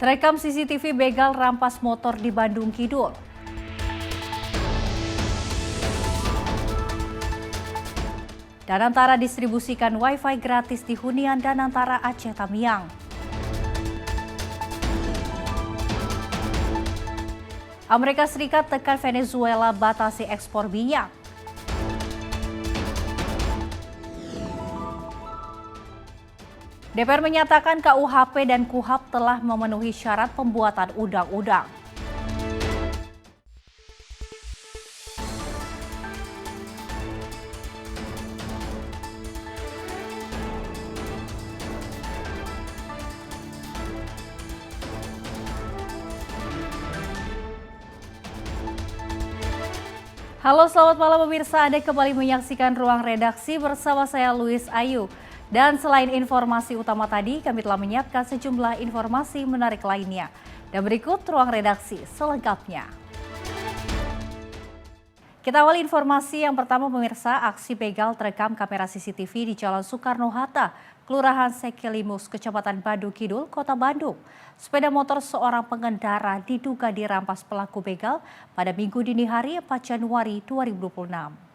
Terekam CCTV begal rampas motor di Bandung Kidul. Danantara distribusikan Wi-Fi gratis di hunian Danantara Aceh Tamiang. Amerika Serikat tekan Venezuela batasi ekspor minyak. DPR menyatakan KUHP dan KUHAP telah memenuhi syarat pembuatan undang-undang. Halo, selamat malam pemirsa. Anda kembali menyaksikan Ruang Redaksi bersama saya Luis Ayu. Dan selain informasi utama tadi, kami telah menyiapkan sejumlah informasi menarik lainnya. Dan berikut Ruang Redaksi selengkapnya. Kita awali informasi yang pertama pemirsa, aksi begal terekam kamera CCTV di Jalan Soekarno-Hatta, Kelurahan Sekelimus, Kecamatan Bandung Kidul, Kota Bandung. Sepeda motor seorang pengendara diduga dirampas pelaku begal pada Minggu dini hari 4 Januari 2026.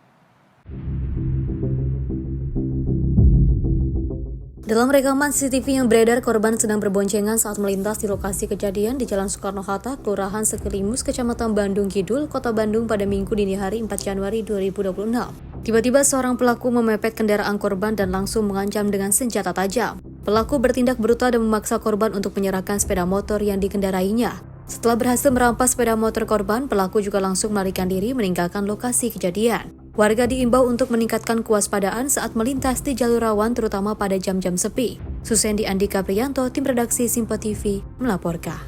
Dalam rekaman CCTV yang beredar, korban sedang berboncengan saat melintas di lokasi kejadian di Jalan Soekarno-Hatta, Kelurahan Sekelimus, Kecamatan Bandung Kidul, Kota Bandung pada Minggu dini hari 4 Januari 2026. Tiba-tiba seorang pelaku memepet kendaraan korban dan langsung mengancam dengan senjata tajam. Pelaku bertindak brutal dan memaksa korban untuk menyerahkan sepeda motor yang dikendarainya. Setelah berhasil merampas sepeda motor korban, pelaku juga langsung melarikan diri meninggalkan lokasi kejadian. Warga diimbau untuk meningkatkan kewaspadaan saat melintas di jalur rawan terutama pada jam-jam sepi. Susendi Andika Priyanto, tim redaksi Simpo TV, melaporkan.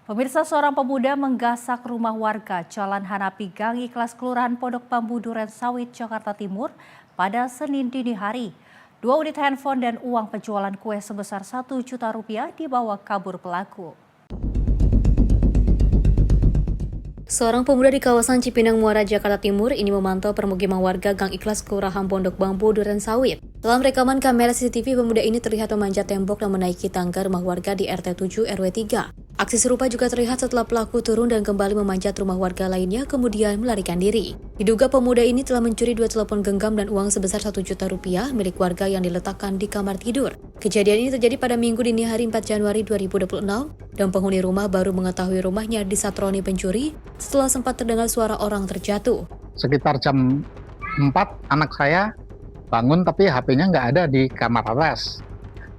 Pemirsa, seorang pemuda menggasak rumah warga Jalan Hanapi Gang Ikhlas Kelurahan Pondok Bambu Duren Sawit, Jakarta Timur pada Senin dini hari. 2 unit handphone dan uang penjualan kue sebesar Rp1 juta dibawa kabur pelaku. Seorang pemuda di kawasan Cipinang Muara, Jakarta Timur ini memantau permukiman warga Gang Ikhlas Kelurahan Pondok Bambu Duren Sawit. Dalam rekaman kamera CCTV, pemuda ini terlihat memanjat tembok dan menaiki tangga rumah warga di RT 7 RW 3. Aksi serupa juga terlihat setelah pelaku turun dan kembali memanjat rumah warga lainnya kemudian melarikan diri. Diduga pemuda ini telah mencuri 2 telepon genggam dan uang sebesar Rp1 juta milik warga yang diletakkan di kamar tidur. Kejadian ini terjadi pada Minggu dini hari 4 Januari 2026 dan penghuni rumah baru mengetahui rumahnya disatroni pencuri setelah sempat terdengar suara orang terjatuh. Sekitar jam 4 anak saya bangun tapi HP-nya nggak ada di kamar atas.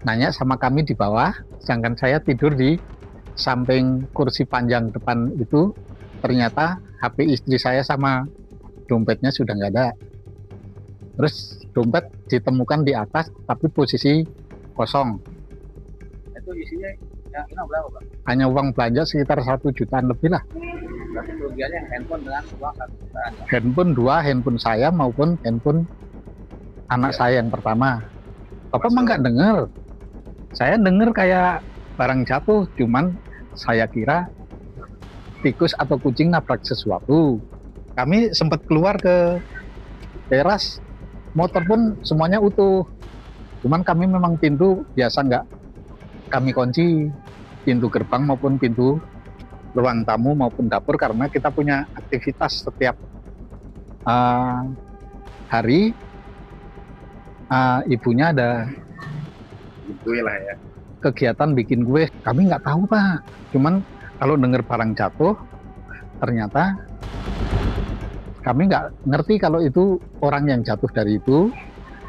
Nanya sama kami di bawah, sedangkan saya tidur di samping kursi panjang depan itu. Ternyata HP istri saya sama dompetnya sudah nggak ada. Terus dompet ditemukan di atas tapi posisi kosong. Itu isinya yang berapa, Pak? Hanya uang belanja sekitar 1 jutaan lebih lah. Berarti kerugiannya handphone dengan uang 1 jutaan. Handphone 2, handphone saya maupun handphone anak saya yang pertama. Bapak mah nggak dengar. Saya dengar kayak barang jatuh, cuman saya kira tikus atau kucing nabrak sesuatu. Kami sempat keluar ke teras, motor pun semuanya utuh. Cuman kami memang pintu biasa nggak kami kunci, pintu gerbang maupun pintu ruang tamu maupun dapur, karena kita punya aktivitas setiap hari. Ibunya ada Gitu lah ya. kegiatan bikin kue. Kami nggak tahu, Pak. Cuman kalau dengar barang jatuh, ternyata kami nggak ngerti kalau itu orang yang jatuh dari itu.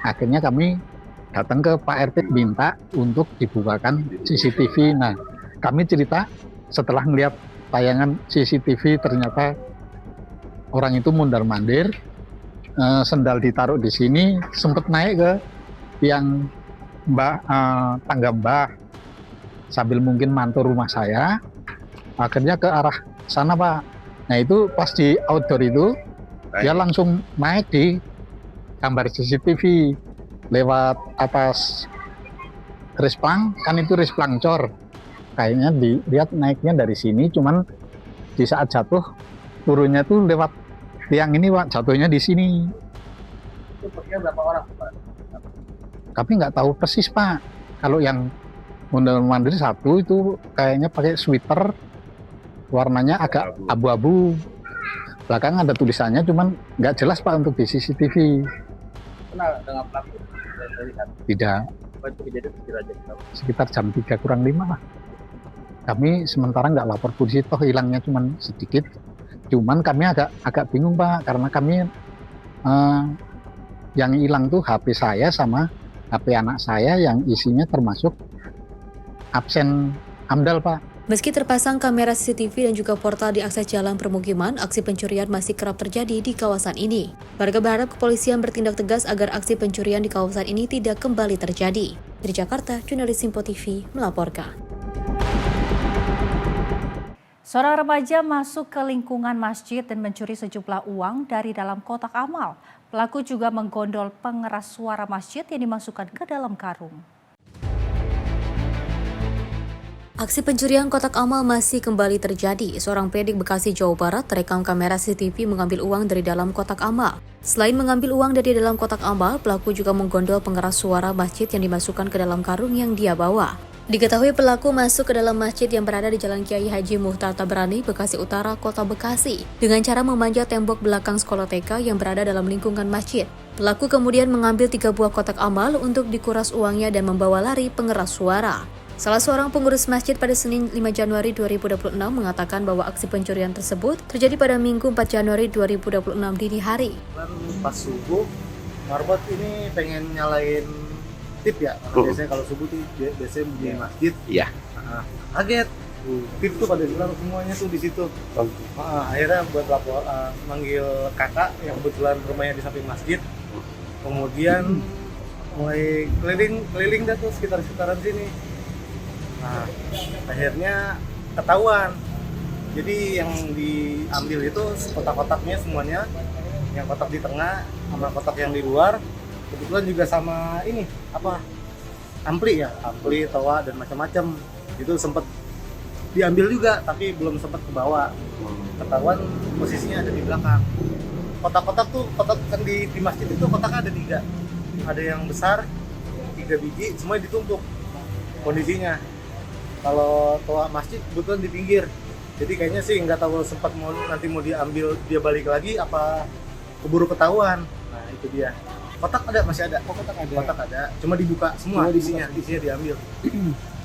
Akhirnya kami datang ke Pak RT minta untuk dibukakan CCTV. Nah, kami cerita setelah melihat tayangan CCTV, ternyata orang itu mondar-mandir, sendal ditaruh di sini, sempat naik ke tiang tangga Mbah sambil mungkin mantul rumah saya. Akhirnya ke arah sana, Pak. Nah, itu pas di outdoor itu dia langsung naik di gambar CCTV lewat atas resplang, kan itu resplang cor. Kayaknya dilihat naiknya dari sini, cuman di saat jatuh turunnya tuh lewat tiang ini, Pak, jatuhnya di sini. Itu perkiraan berapa orang, Pak? Tapi nggak tahu persis Pak. Kalau yang mondar-mandir satu itu kayaknya pakai sweater, warnanya agak abu-abu. Belakang ada tulisannya, cuman nggak jelas Pak untuk di CCTV. Kenal dengan pelaku dari lihat. Tidak, Itu kejadian sekira jam berapa? sekitar jam 3 kurang 5 lah. Kami sementara nggak lapor polisi, toh hilangnya cuman sedikit. Cuman kami agak bingung Pak, karena kami yang hilang tuh HP saya sama HP anak saya yang isinya termasuk absen AMDAL Pak. Meski terpasang kamera CCTV dan juga portal di akses jalan permukiman, aksi pencurian masih kerap terjadi di kawasan ini. Warga berharap kepolisian bertindak tegas agar aksi pencurian di kawasan ini tidak kembali terjadi. Dari Jakarta, jurnalis Simpo TV melaporkan. Seorang remaja masuk ke lingkungan masjid dan mencuri sejumlah uang dari dalam kotak amal. Pelaku juga menggondol pengeras suara masjid yang dimasukkan ke dalam karung. Aksi pencurian kotak amal masih kembali terjadi. Seorang pria di Bekasi, Jawa Barat terekam kamera CCTV mengambil uang dari dalam kotak amal. Selain mengambil uang dari dalam kotak amal, pelaku juga menggondol pengeras suara masjid yang dimasukkan ke dalam karung yang dia bawa. Diketahui pelaku masuk ke dalam masjid yang berada di Jalan Kiai Haji Muhtar Tabrani, Bekasi Utara, Kota Bekasi, dengan cara memanjat tembok belakang sekolah TK yang berada dalam lingkungan masjid. Pelaku kemudian mengambil 3 buah kotak amal untuk dikuras uangnya dan membawa lari pengeras suara. Salah seorang pengurus masjid pada Senin 5 Januari 2026 mengatakan bahwa aksi pencurian tersebut terjadi pada Minggu 4 Januari 2026 dini hari. Pas subuh, marbot ini pengen nyalain tip ya. Biasanya kalau subuh tuh biasanya di masjid. Iya. Kaget. Tip tuh pada hilang semuanya tuh di situ. Akhirnya buat lapor, manggil kakak yang kebetulan rumahnya di samping masjid. Kemudian mulai keliling dah tuh sekitar-sekitaran sini. Nah, akhirnya ketahuan. Jadi yang diambil itu kotak-kotaknya semuanya, yang kotak di tengah sama kotak yang di luar, kebetulan juga sama ini ampli, toa dan macam-macam. Itu sempat diambil juga, tapi belum sempat ke bawah. Ketahuan posisinya ada di belakang. Kotak-kotak tuh, kotak kan di masjid itu kotaknya ada 3. Ada yang besar 3 biji, semuanya ditumpuk kondisinya. Kalau toa masjid kebetulan di pinggir, jadi kayaknya sih nggak tahu sempat nanti mau diambil dia balik lagi apa keburu ketahuan. Nah itu dia. Kotak masih ada. Kotak ada. Cuma dibuka semua isinya diambil.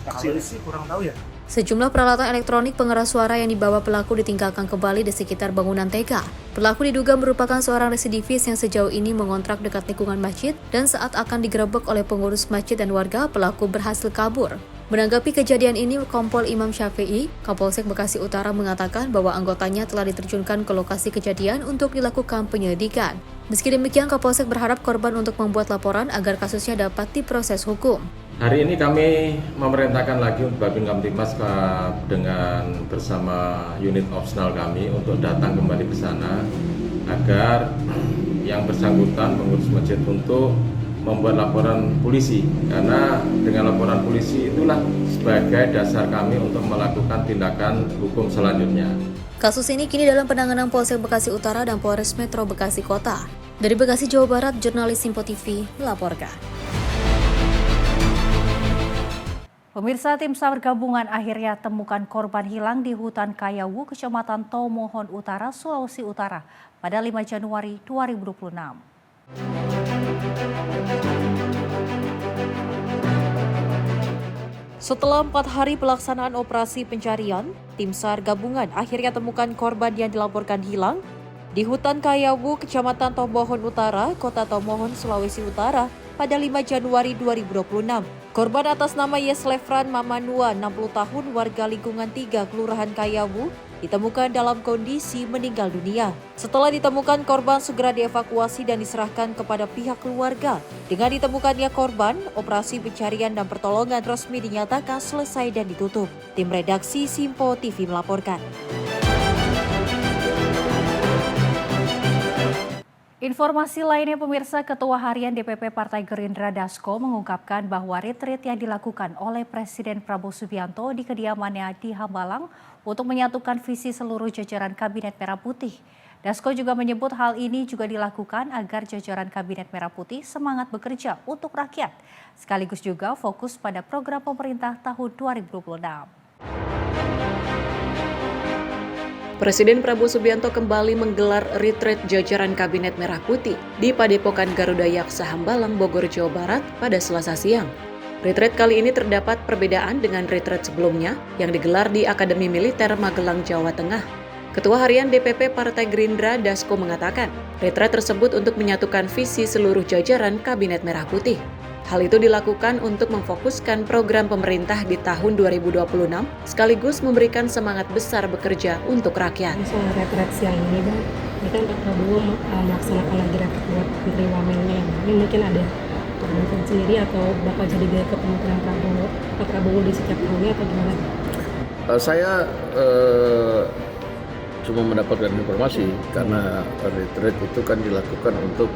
Kalau sih kurang tahu ya. Sejumlah peralatan elektronik pengeras suara yang dibawa pelaku ditinggalkan kembali di sekitar bangunan TK. Pelaku diduga merupakan seorang residivis yang sejauh ini mengontrak dekat lingkungan masjid dan saat akan digerebek oleh pengurus masjid dan warga, pelaku berhasil kabur. Menanggapi kejadian ini, Kompol Imam Syafi'i, Kapolsek Bekasi Utara mengatakan bahwa anggotanya telah diterjunkan ke lokasi kejadian untuk dilakukan penyelidikan. Meski demikian, Kapolsek berharap korban untuk membuat laporan agar kasusnya dapat diproses hukum. Hari ini kami memerintahkan lagi untuk Babin Kamtibmas dengan bersama unit opsional kami untuk datang kembali ke sana agar yang bersangkutan pengurus masjid untuk membuat laporan polisi, karena dengan laporan polisi itulah sebagai dasar kami untuk melakukan tindakan hukum selanjutnya. Kasus ini kini dalam penanganan Polsek Bekasi Utara dan Polres Metro Bekasi Kota. Dari Bekasi, Jawa Barat, jurnalis Simpo TV melaporkan. Pemirsa, tim SAR gabungan akhirnya temukan korban hilang di hutan Kayawu, Kecamatan Tomohon Utara, Sulawesi Utara pada 5 Januari 2026. Setelah 4 hari pelaksanaan operasi pencarian, tim SAR gabungan akhirnya temukan korban yang dilaporkan hilang di hutan Kayawu, Kecamatan Tomohon Utara, Kota Tomohon, Sulawesi Utara pada 5 Januari 2026. Korban atas nama Yeslefran Mamanua, 60 tahun, warga lingkungan 3, Kelurahan Kayawu, ditemukan dalam kondisi meninggal dunia. Setelah ditemukan, korban segera dievakuasi dan diserahkan kepada pihak keluarga. Dengan ditemukannya korban, operasi pencarian dan pertolongan resmi dinyatakan selesai dan ditutup. Tim redaksi Simpo TV melaporkan. Informasi lainnya pemirsa, Ketua Harian DPP Partai Gerindra Dasko mengungkapkan bahwa retreat yang dilakukan oleh Presiden Prabowo Subianto di kediamannya di Hambalang untuk menyatukan visi seluruh jajaran Kabinet Merah Putih Dasko juga menyebut hal ini juga dilakukan agar jajaran Kabinet Merah Putih semangat bekerja untuk rakyat, sekaligus juga fokus pada program pemerintah tahun 2026. Presiden Prabowo Subianto kembali menggelar retreat jajaran Kabinet Merah Putih di Padepokan Garuda Yaksa Hambalang, Bogor, Jawa Barat pada Selasa siang. Retreat kali ini terdapat perbedaan dengan retreat sebelumnya yang digelar di Akademi Militer Magelang, Jawa Tengah. Ketua Harian DPP Partai Gerindra Dasko mengatakan, retreat tersebut untuk menyatukan visi seluruh jajaran Kabinet Merah Putih. Hal itu dilakukan untuk memfokuskan program pemerintah di tahun 2026, sekaligus memberikan semangat besar bekerja untuk rakyat. Soal retret siang ini, Bang, ini kan Pak Prabowo melaksanakan lagi retret buat Menteri Wamennya. Ini mungkin ada permintaan sendiri atau bakal jadi gaya kepemimpinan Pak Prabowo di setiap tahunnya atau gimana? Saya cuma mendapatkan informasi karena retret itu kan dilakukan untuk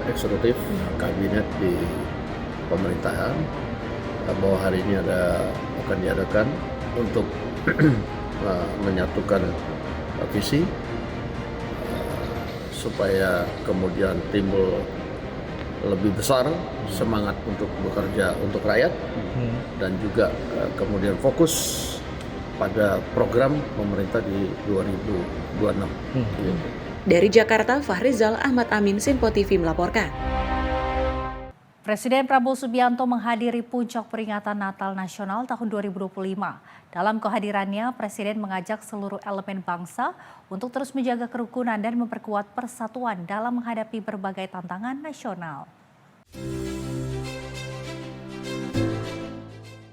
eksekutif kabinet di pemerintahan, bahwa hari ini akan diadakan untuk menyatukan visi supaya kemudian timbul lebih besar semangat untuk bekerja untuk rakyat dan juga kemudian fokus pada program pemerintah di 2026. Dari Jakarta, Fahrizal Ahmad Amin, Simpo TV melaporkan. Presiden Prabowo Subianto menghadiri puncak peringatan Natal Nasional tahun 2025. Dalam kehadirannya, Presiden mengajak seluruh elemen bangsa untuk terus menjaga kerukunan dan memperkuat persatuan dalam menghadapi berbagai tantangan nasional.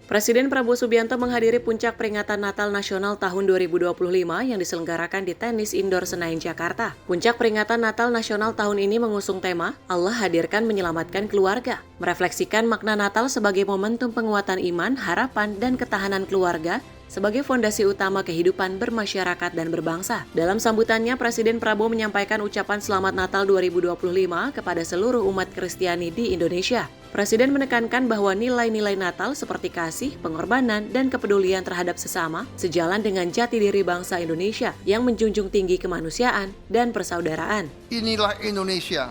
Presiden Prabowo Subianto menghadiri puncak peringatan Natal Nasional tahun 2025 yang diselenggarakan di Tenis Indoor Senayan, Jakarta. Puncak peringatan Natal Nasional tahun ini mengusung tema Allah hadirkan menyelamatkan keluarga, merefleksikan makna Natal sebagai momentum penguatan iman, harapan, dan ketahanan keluarga sebagai fondasi utama kehidupan bermasyarakat dan berbangsa. Dalam sambutannya, Presiden Prabowo menyampaikan ucapan Selamat Natal 2025 kepada seluruh umat Kristiani di Indonesia. Presiden menekankan bahwa nilai-nilai Natal seperti kasih, pengorbanan, dan kepedulian terhadap sesama sejalan dengan jati diri bangsa Indonesia yang menjunjung tinggi kemanusiaan dan persaudaraan. Inilah Indonesia,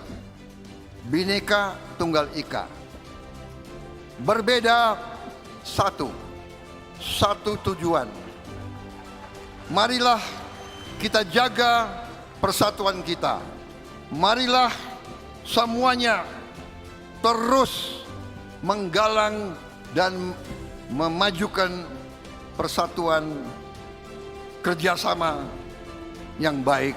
Bhinneka Tunggal Ika. Berbeda satu tujuan. Marilah kita jaga persatuan kita. Marilah semuanya terus menggalang dan memajukan persatuan, kerjasama yang baik,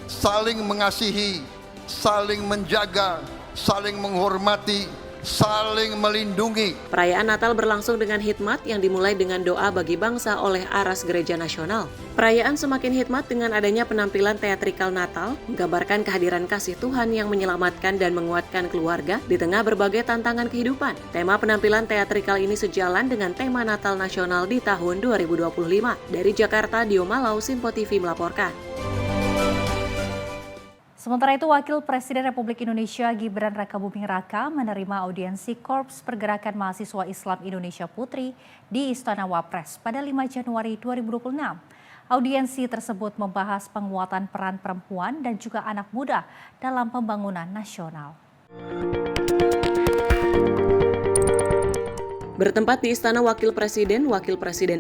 saling mengasihi, saling menjaga, saling menghormati, saling melindungi. Perayaan Natal berlangsung dengan hikmat yang dimulai dengan doa bagi bangsa oleh Aras Gereja Nasional. Perayaan semakin hikmat dengan adanya penampilan teatrikal Natal, menggambarkan kehadiran kasih Tuhan yang menyelamatkan dan menguatkan keluarga di tengah berbagai tantangan kehidupan. Tema penampilan teatrikal ini sejalan dengan tema Natal Nasional di tahun 2025. Dari Jakarta, Dio Malau, Simpo TV melaporkan. Sementara itu, Wakil Presiden Republik Indonesia Gibran Rakabuming Raka menerima audiensi Korps Pergerakan Mahasiswa Islam Indonesia Putri di Istana Wapres pada 5 Januari 2026. Audiensi tersebut membahas penguatan peran perempuan dan juga anak muda dalam pembangunan nasional. Bertempat di Istana Wakil Presiden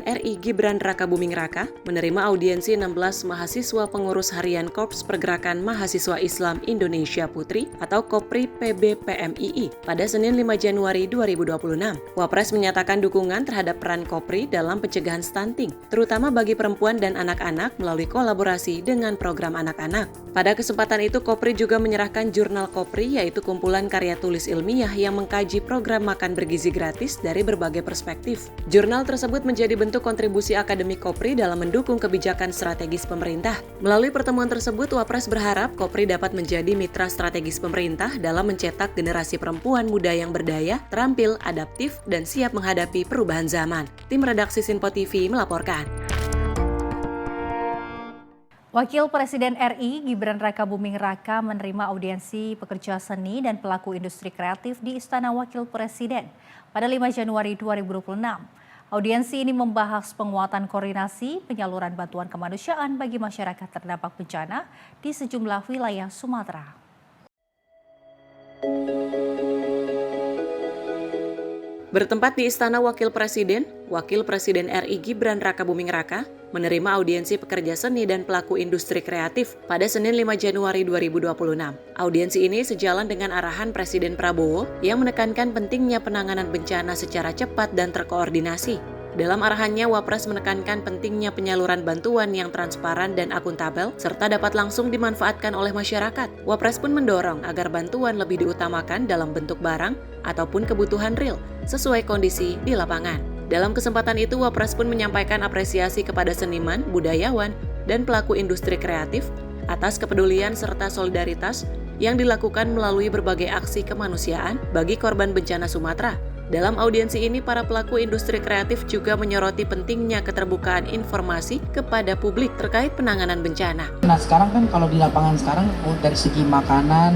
RI Gibran Rakabuming Raka menerima audiensi 16 mahasiswa pengurus harian Korps Pergerakan Mahasiswa Islam Indonesia Putri atau Kopri PB PMII pada Senin 5 Januari 2026. Wapres menyatakan dukungan terhadap peran Kopri dalam pencegahan stunting, terutama bagi perempuan dan anak-anak melalui kolaborasi dengan program anak-anak. Pada kesempatan itu, Kopri juga menyerahkan jurnal Kopri, yaitu kumpulan karya tulis ilmiah yang mengkaji program makan bergizi gratis dari berbagai perspektif. Jurnal tersebut menjadi bentuk kontribusi akademik Kopri dalam mendukung kebijakan strategis pemerintah. Melalui pertemuan tersebut, Wapres berharap Kopri dapat menjadi mitra strategis pemerintah dalam mencetak generasi perempuan muda yang berdaya, terampil, adaptif, dan siap menghadapi perubahan zaman. Tim redaksi Simpo TV melaporkan. Wakil Presiden RI Gibran Rakabuming Raka menerima audiensi pekerja seni dan pelaku industri kreatif di Istana Wakil Presiden pada 5 Januari 2026. Audiensi ini membahas penguatan koordinasi penyaluran bantuan kemanusiaan bagi masyarakat terdampak bencana di sejumlah wilayah Sumatera. Bertempat di Istana Wakil Presiden RI Gibran Rakabuming Raka menerima audiensi pekerja seni dan pelaku industri kreatif pada Senin 5 Januari 2026. Audiensi ini sejalan dengan arahan Presiden Prabowo yang menekankan pentingnya penanganan bencana secara cepat dan terkoordinasi. Dalam arahannya, Wapres menekankan pentingnya penyaluran bantuan yang transparan dan akuntabel, serta dapat langsung dimanfaatkan oleh masyarakat. Wapres pun mendorong agar bantuan lebih diutamakan dalam bentuk barang ataupun kebutuhan real, sesuai kondisi di lapangan. Dalam kesempatan itu, Wapres pun menyampaikan apresiasi kepada seniman, budayawan, dan pelaku industri kreatif atas kepedulian serta solidaritas yang dilakukan melalui berbagai aksi kemanusiaan bagi korban bencana Sumatera. Dalam audiensi ini, para pelaku industri kreatif juga menyoroti pentingnya keterbukaan informasi kepada publik terkait penanganan bencana. Nah sekarang kan kalau di lapangan sekarang dari segi makanan,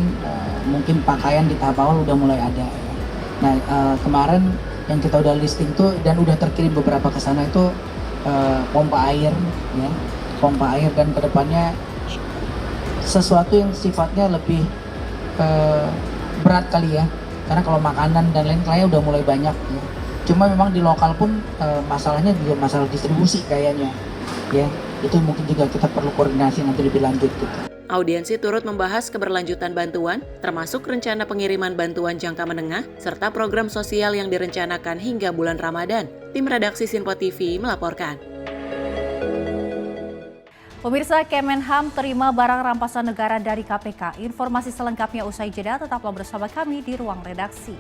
mungkin pakaian di tahap awal udah mulai ada. Nah kemarin yang kita udah listing tuh dan udah terkirim beberapa ke sana itu pompa air, ya, pompa air, dan kedepannya sesuatu yang sifatnya lebih berat kali ya. Karena kalau makanan dan lain kayaknya udah mulai banyak ya. Cuma memang di lokal pun masalahnya juga masalah distribusi kayaknya ya. Itu mungkin juga kita perlu koordinasi nanti lebih lanjut gitu. Audiensi turut membahas keberlanjutan bantuan, termasuk rencana pengiriman bantuan jangka menengah, serta program sosial yang direncanakan hingga bulan Ramadan. Tim redaksi Sinpo TV melaporkan. Pemirsa, Kemenham terima barang rampasan negara dari KPK. Informasi selengkapnya usai jeda, tetaplah bersama kami di Ruang Redaksi.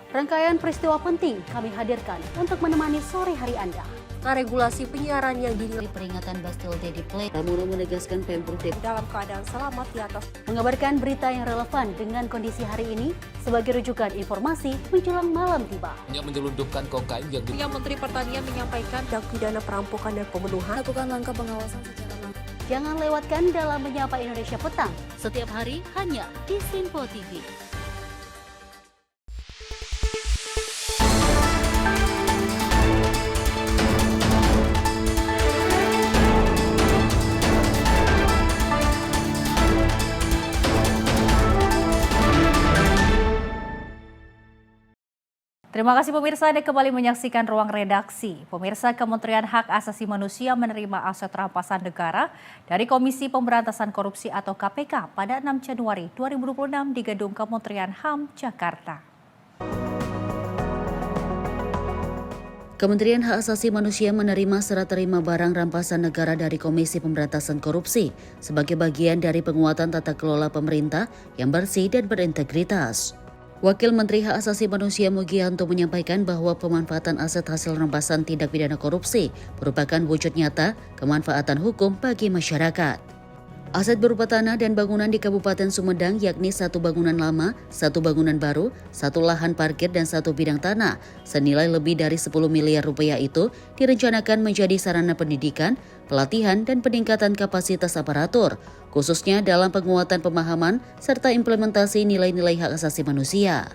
Rangkaian peristiwa penting kami hadirkan untuk menemani sore hari Anda. Regulasi penyiaran yang dinilai peringatan Bastille Day di Play. Pramono menegaskan Pemprov DKI dalam keadaan selamat di atas. Mengabarkan berita yang relevan dengan kondisi hari ini sebagai rujukan informasi menjelang malam tiba. Yang menyelundupkan kokain yang Menteri Pertanian menyampaikan tindak pidana perampokan dan pembunuhan. lakukan langkah pengawasan secara langsung. Jangan lewatkan dalam Menyapa Indonesia Petang setiap hari hanya di Sinpo TV. Terima kasih pemirsa, Anda kembali menyaksikan Ruang Redaksi. Pemirsa, Kementerian Hak Asasi Manusia menerima aset rampasan negara dari Komisi Pemberantasan Korupsi atau KPK pada 6 Januari 2026 di Gedung Kementerian HAM, Jakarta. Kementerian Hak Asasi Manusia menerima serah terima barang rampasan negara dari Komisi Pemberantasan Korupsi sebagai bagian dari penguatan tata kelola pemerintah yang bersih dan berintegritas. Wakil Menteri Hak Asasi Manusia Mugianto menyampaikan bahwa pemanfaatan aset hasil rampasan tindak pidana korupsi merupakan wujud nyata kemanfaatan hukum bagi masyarakat. Aset berupa tanah dan bangunan di Kabupaten Sumedang yakni 1 bangunan lama, 1 bangunan baru, 1 lahan parkir dan 1 bidang tanah senilai lebih dari 10 miliar rupiah itu direncanakan menjadi sarana pendidikan, pelatihan dan peningkatan kapasitas aparatur, khususnya dalam penguatan pemahaman serta implementasi nilai-nilai hak asasi manusia.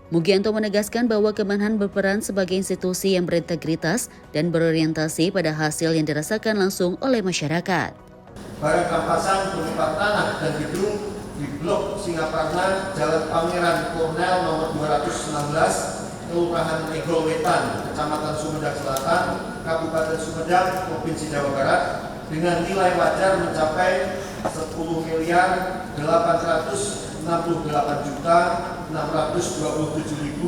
Mugianto menegaskan bahwa Kemenhan berperan sebagai institusi yang berintegritas dan berorientasi pada hasil yang dirasakan langsung oleh masyarakat. Barang rampasan berupa tanah dan gedung di Blok Singaparna, Jalan Pangeran Kornel nomor 216, Kelurahan Egrowetan, Kecamatan Sumedang Selatan, Kabupaten Sumedang, Provinsi Jawa Barat, dengan nilai wajar mencapai 10.868.627.000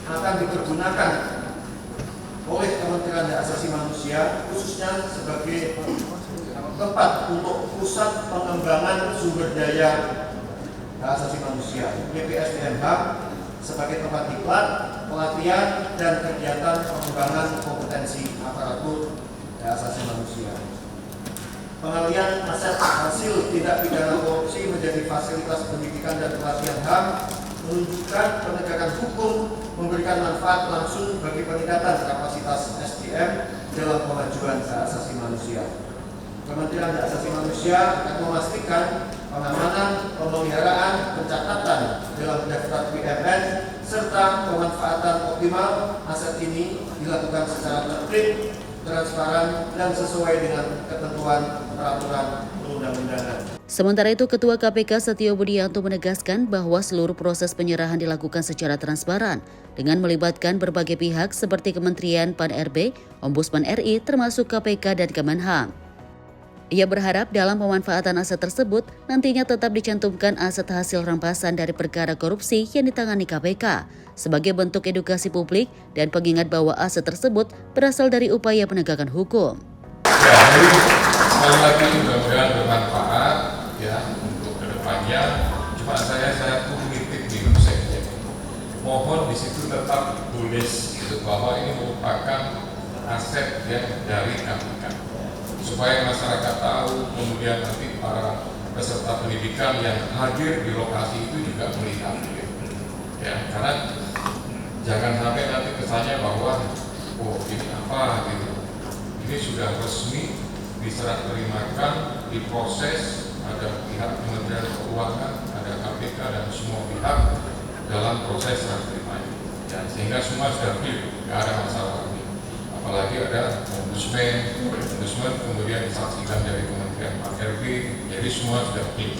akan dipergunakan oleh Kementerian Hak Asasi Manusia khususnya sebagai tempat untuk pusat pengembangan sumber daya hak asasi manusia (PPSDM) sebagai tempat diklat, pelatihan dan kegiatan pengembangan kompetensi aparatur hak asasi manusia. pengalian aset hasil tindak pidana korupsi menjadi fasilitas pendidikan dan pelatihan HAM menunjukkan penegakan hukum memberikan manfaat langsung bagi peningkatan kapasitas SDM dalam pemajuan hak asasi manusia. Kementerian Hak Asasi Manusia akan memastikan pengamanan, pemeliharaan, pencatatan dalam daftar BMN serta pemanfaatan optimal aset ini dilakukan secara tertib, transparan, dan sesuai dengan ketentuan peraturan perundang-undangan. Sementara itu, Ketua KPK Setio Budianto menegaskan bahwa seluruh proses penyerahan dilakukan secara transparan dengan melibatkan berbagai pihak seperti Kementerian Pan-RB, Ombudsman RI, termasuk KPK dan Kemenham. Ia berharap dalam pemanfaatan aset tersebut nantinya tetap dicantumkan aset hasil rampasan dari perkara korupsi yang ditangani KPK sebagai bentuk edukasi publik dan pengingat bahwa aset tersebut berasal dari upaya penegakan hukum. Ya, jadi sekali lagi mudah-mudahan bermanfaat ya untuk kedepannya. Cuma saya tuh kritik di saja. Mohon di situ tetap tulis bahwa ini merupakan aset yang dari KPK. Supaya masyarakat tahu, kemudian nanti para peserta pendidikan yang hadir di lokasi itu juga melihat, ya, karena jangan sampai nanti kesannya bahwa oh ini apa gitu, ini sudah resmi diserah terimakan, diproses, ada pihak Kementerian Keuangan, ada KPK dan semua pihak dalam proses serah terimanya, ya, sehingga semua sudah clear, nggak ada masalah lagi. Apalagi ada ombudsman kemudian disaksikan dari Kementerian Pan-RB, jadi semua sudah clear.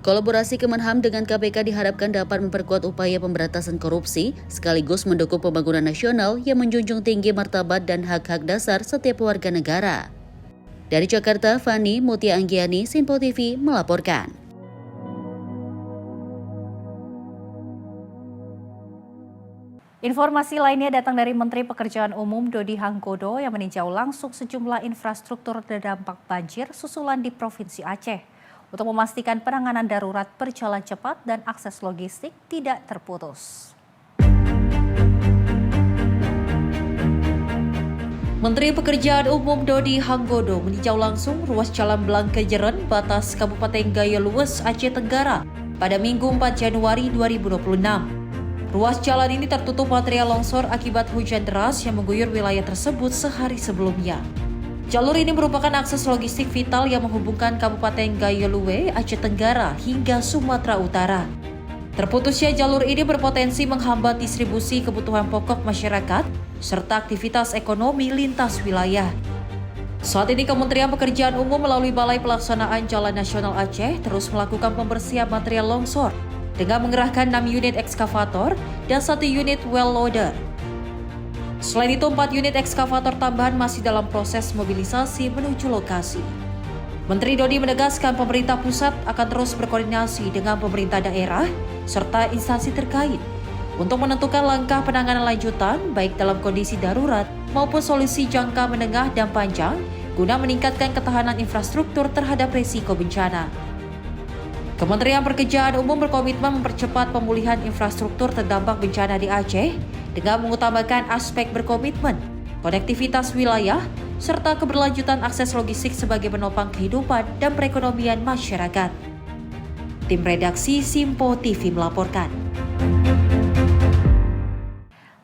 Kolaborasi Kemenham dengan KPK diharapkan dapat memperkuat upaya pemberantasan korupsi sekaligus mendukung pembangunan nasional yang menjunjung tinggi martabat dan hak-hak dasar setiap warga negara. Dari Jakarta, Fani Mutia Anggiani, Simpo TV melaporkan. Informasi lainnya datang dari Menteri Pekerjaan Umum Dodi Hanggodo yang meninjau langsung sejumlah infrastruktur terdampak banjir susulan di Provinsi Aceh untuk memastikan penanganan darurat berjalan cepat dan akses logistik tidak terputus. Menteri Pekerjaan Umum Dodi Hanggodo meninjau langsung ruas Jalan Blangkejeren batas Kabupaten Gayo Luwes, Aceh Tenggara pada Minggu 4 Januari 2026. Ruas jalan ini tertutup material longsor akibat hujan deras yang mengguyur wilayah tersebut sehari sebelumnya. Jalur ini merupakan akses logistik vital yang menghubungkan Kabupaten Gayo Luwes, Aceh Tenggara hingga Sumatera Utara. Terputusnya jalur ini berpotensi menghambat distribusi kebutuhan pokok masyarakat serta aktivitas ekonomi lintas wilayah. Saat ini Kementerian Pekerjaan Umum melalui Balai Pelaksanaan Jalan Nasional Aceh terus melakukan pembersihan material longsor dengan mengerahkan 6 unit ekskavator dan 1 unit well loader. Selain itu, 4 unit ekskavator tambahan masih dalam proses mobilisasi menuju lokasi. Menteri Dodi menegaskan pemerintah pusat akan terus berkoordinasi dengan pemerintah daerah serta instansi terkait untuk menentukan langkah penanganan lanjutan baik dalam kondisi darurat maupun solusi jangka menengah dan panjang guna meningkatkan ketahanan infrastruktur terhadap risiko bencana. Kementerian Pekerjaan Umum berkomitmen mempercepat pemulihan infrastruktur terdampak bencana di Aceh dengan mengutamakan aspek berkomitmen, konektivitas wilayah, serta keberlanjutan akses logistik sebagai penopang kehidupan dan perekonomian masyarakat. Tim redaksi Simpo TV melaporkan.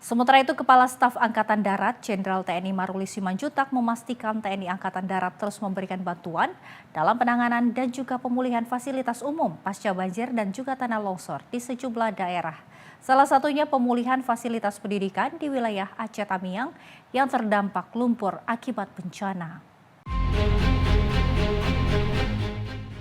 Sementara itu, Kepala Staf Angkatan Darat Jenderal TNI Maruli Simanjuntak memastikan TNI Angkatan Darat terus memberikan bantuan dalam penanganan dan juga pemulihan fasilitas umum pasca banjir dan juga tanah longsor di sejumlah daerah. Salah satunya pemulihan fasilitas pendidikan di wilayah Aceh Tamiang yang terdampak lumpur akibat bencana.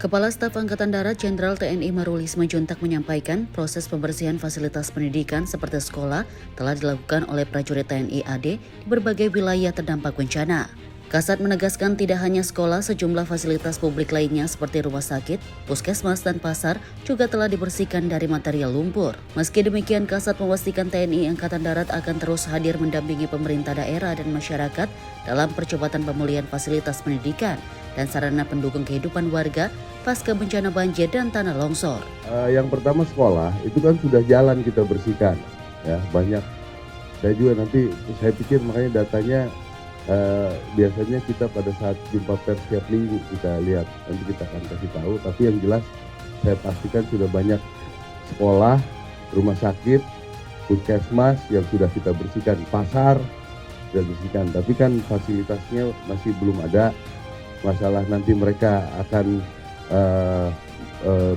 Kepala Staf Angkatan Darat Jenderal TNI Maruli Simanjuntak menyampaikan proses pembersihan fasilitas pendidikan seperti sekolah telah dilakukan oleh prajurit TNI AD di berbagai wilayah terdampak bencana. Kasat menegaskan tidak hanya sekolah, sejumlah fasilitas publik lainnya seperti rumah sakit, puskesmas, dan pasar juga telah dibersihkan dari material lumpur. Meski demikian, Kasat memastikan TNI Angkatan Darat akan terus hadir mendampingi pemerintah daerah dan masyarakat dalam percepatan pemulihan fasilitas pendidikan dan sarana pendukung kehidupan warga pasca bencana banjir dan tanah longsor. Yang pertama sekolah, itu kan sudah jalan kita bersihkan, ya banyak. Dan juga nanti saya pikir makanya datanya biasanya kita pada saat jumpa pers tiap minggu kita lihat, nanti kita akan kasih tahu. Tapi yang jelas saya pastikan sudah banyak sekolah, rumah sakit, puskesmas yang sudah kita bersihkan, pasar sudah bersihkan. Tapi kan fasilitasnya masih belum ada. Masalah nanti mereka akan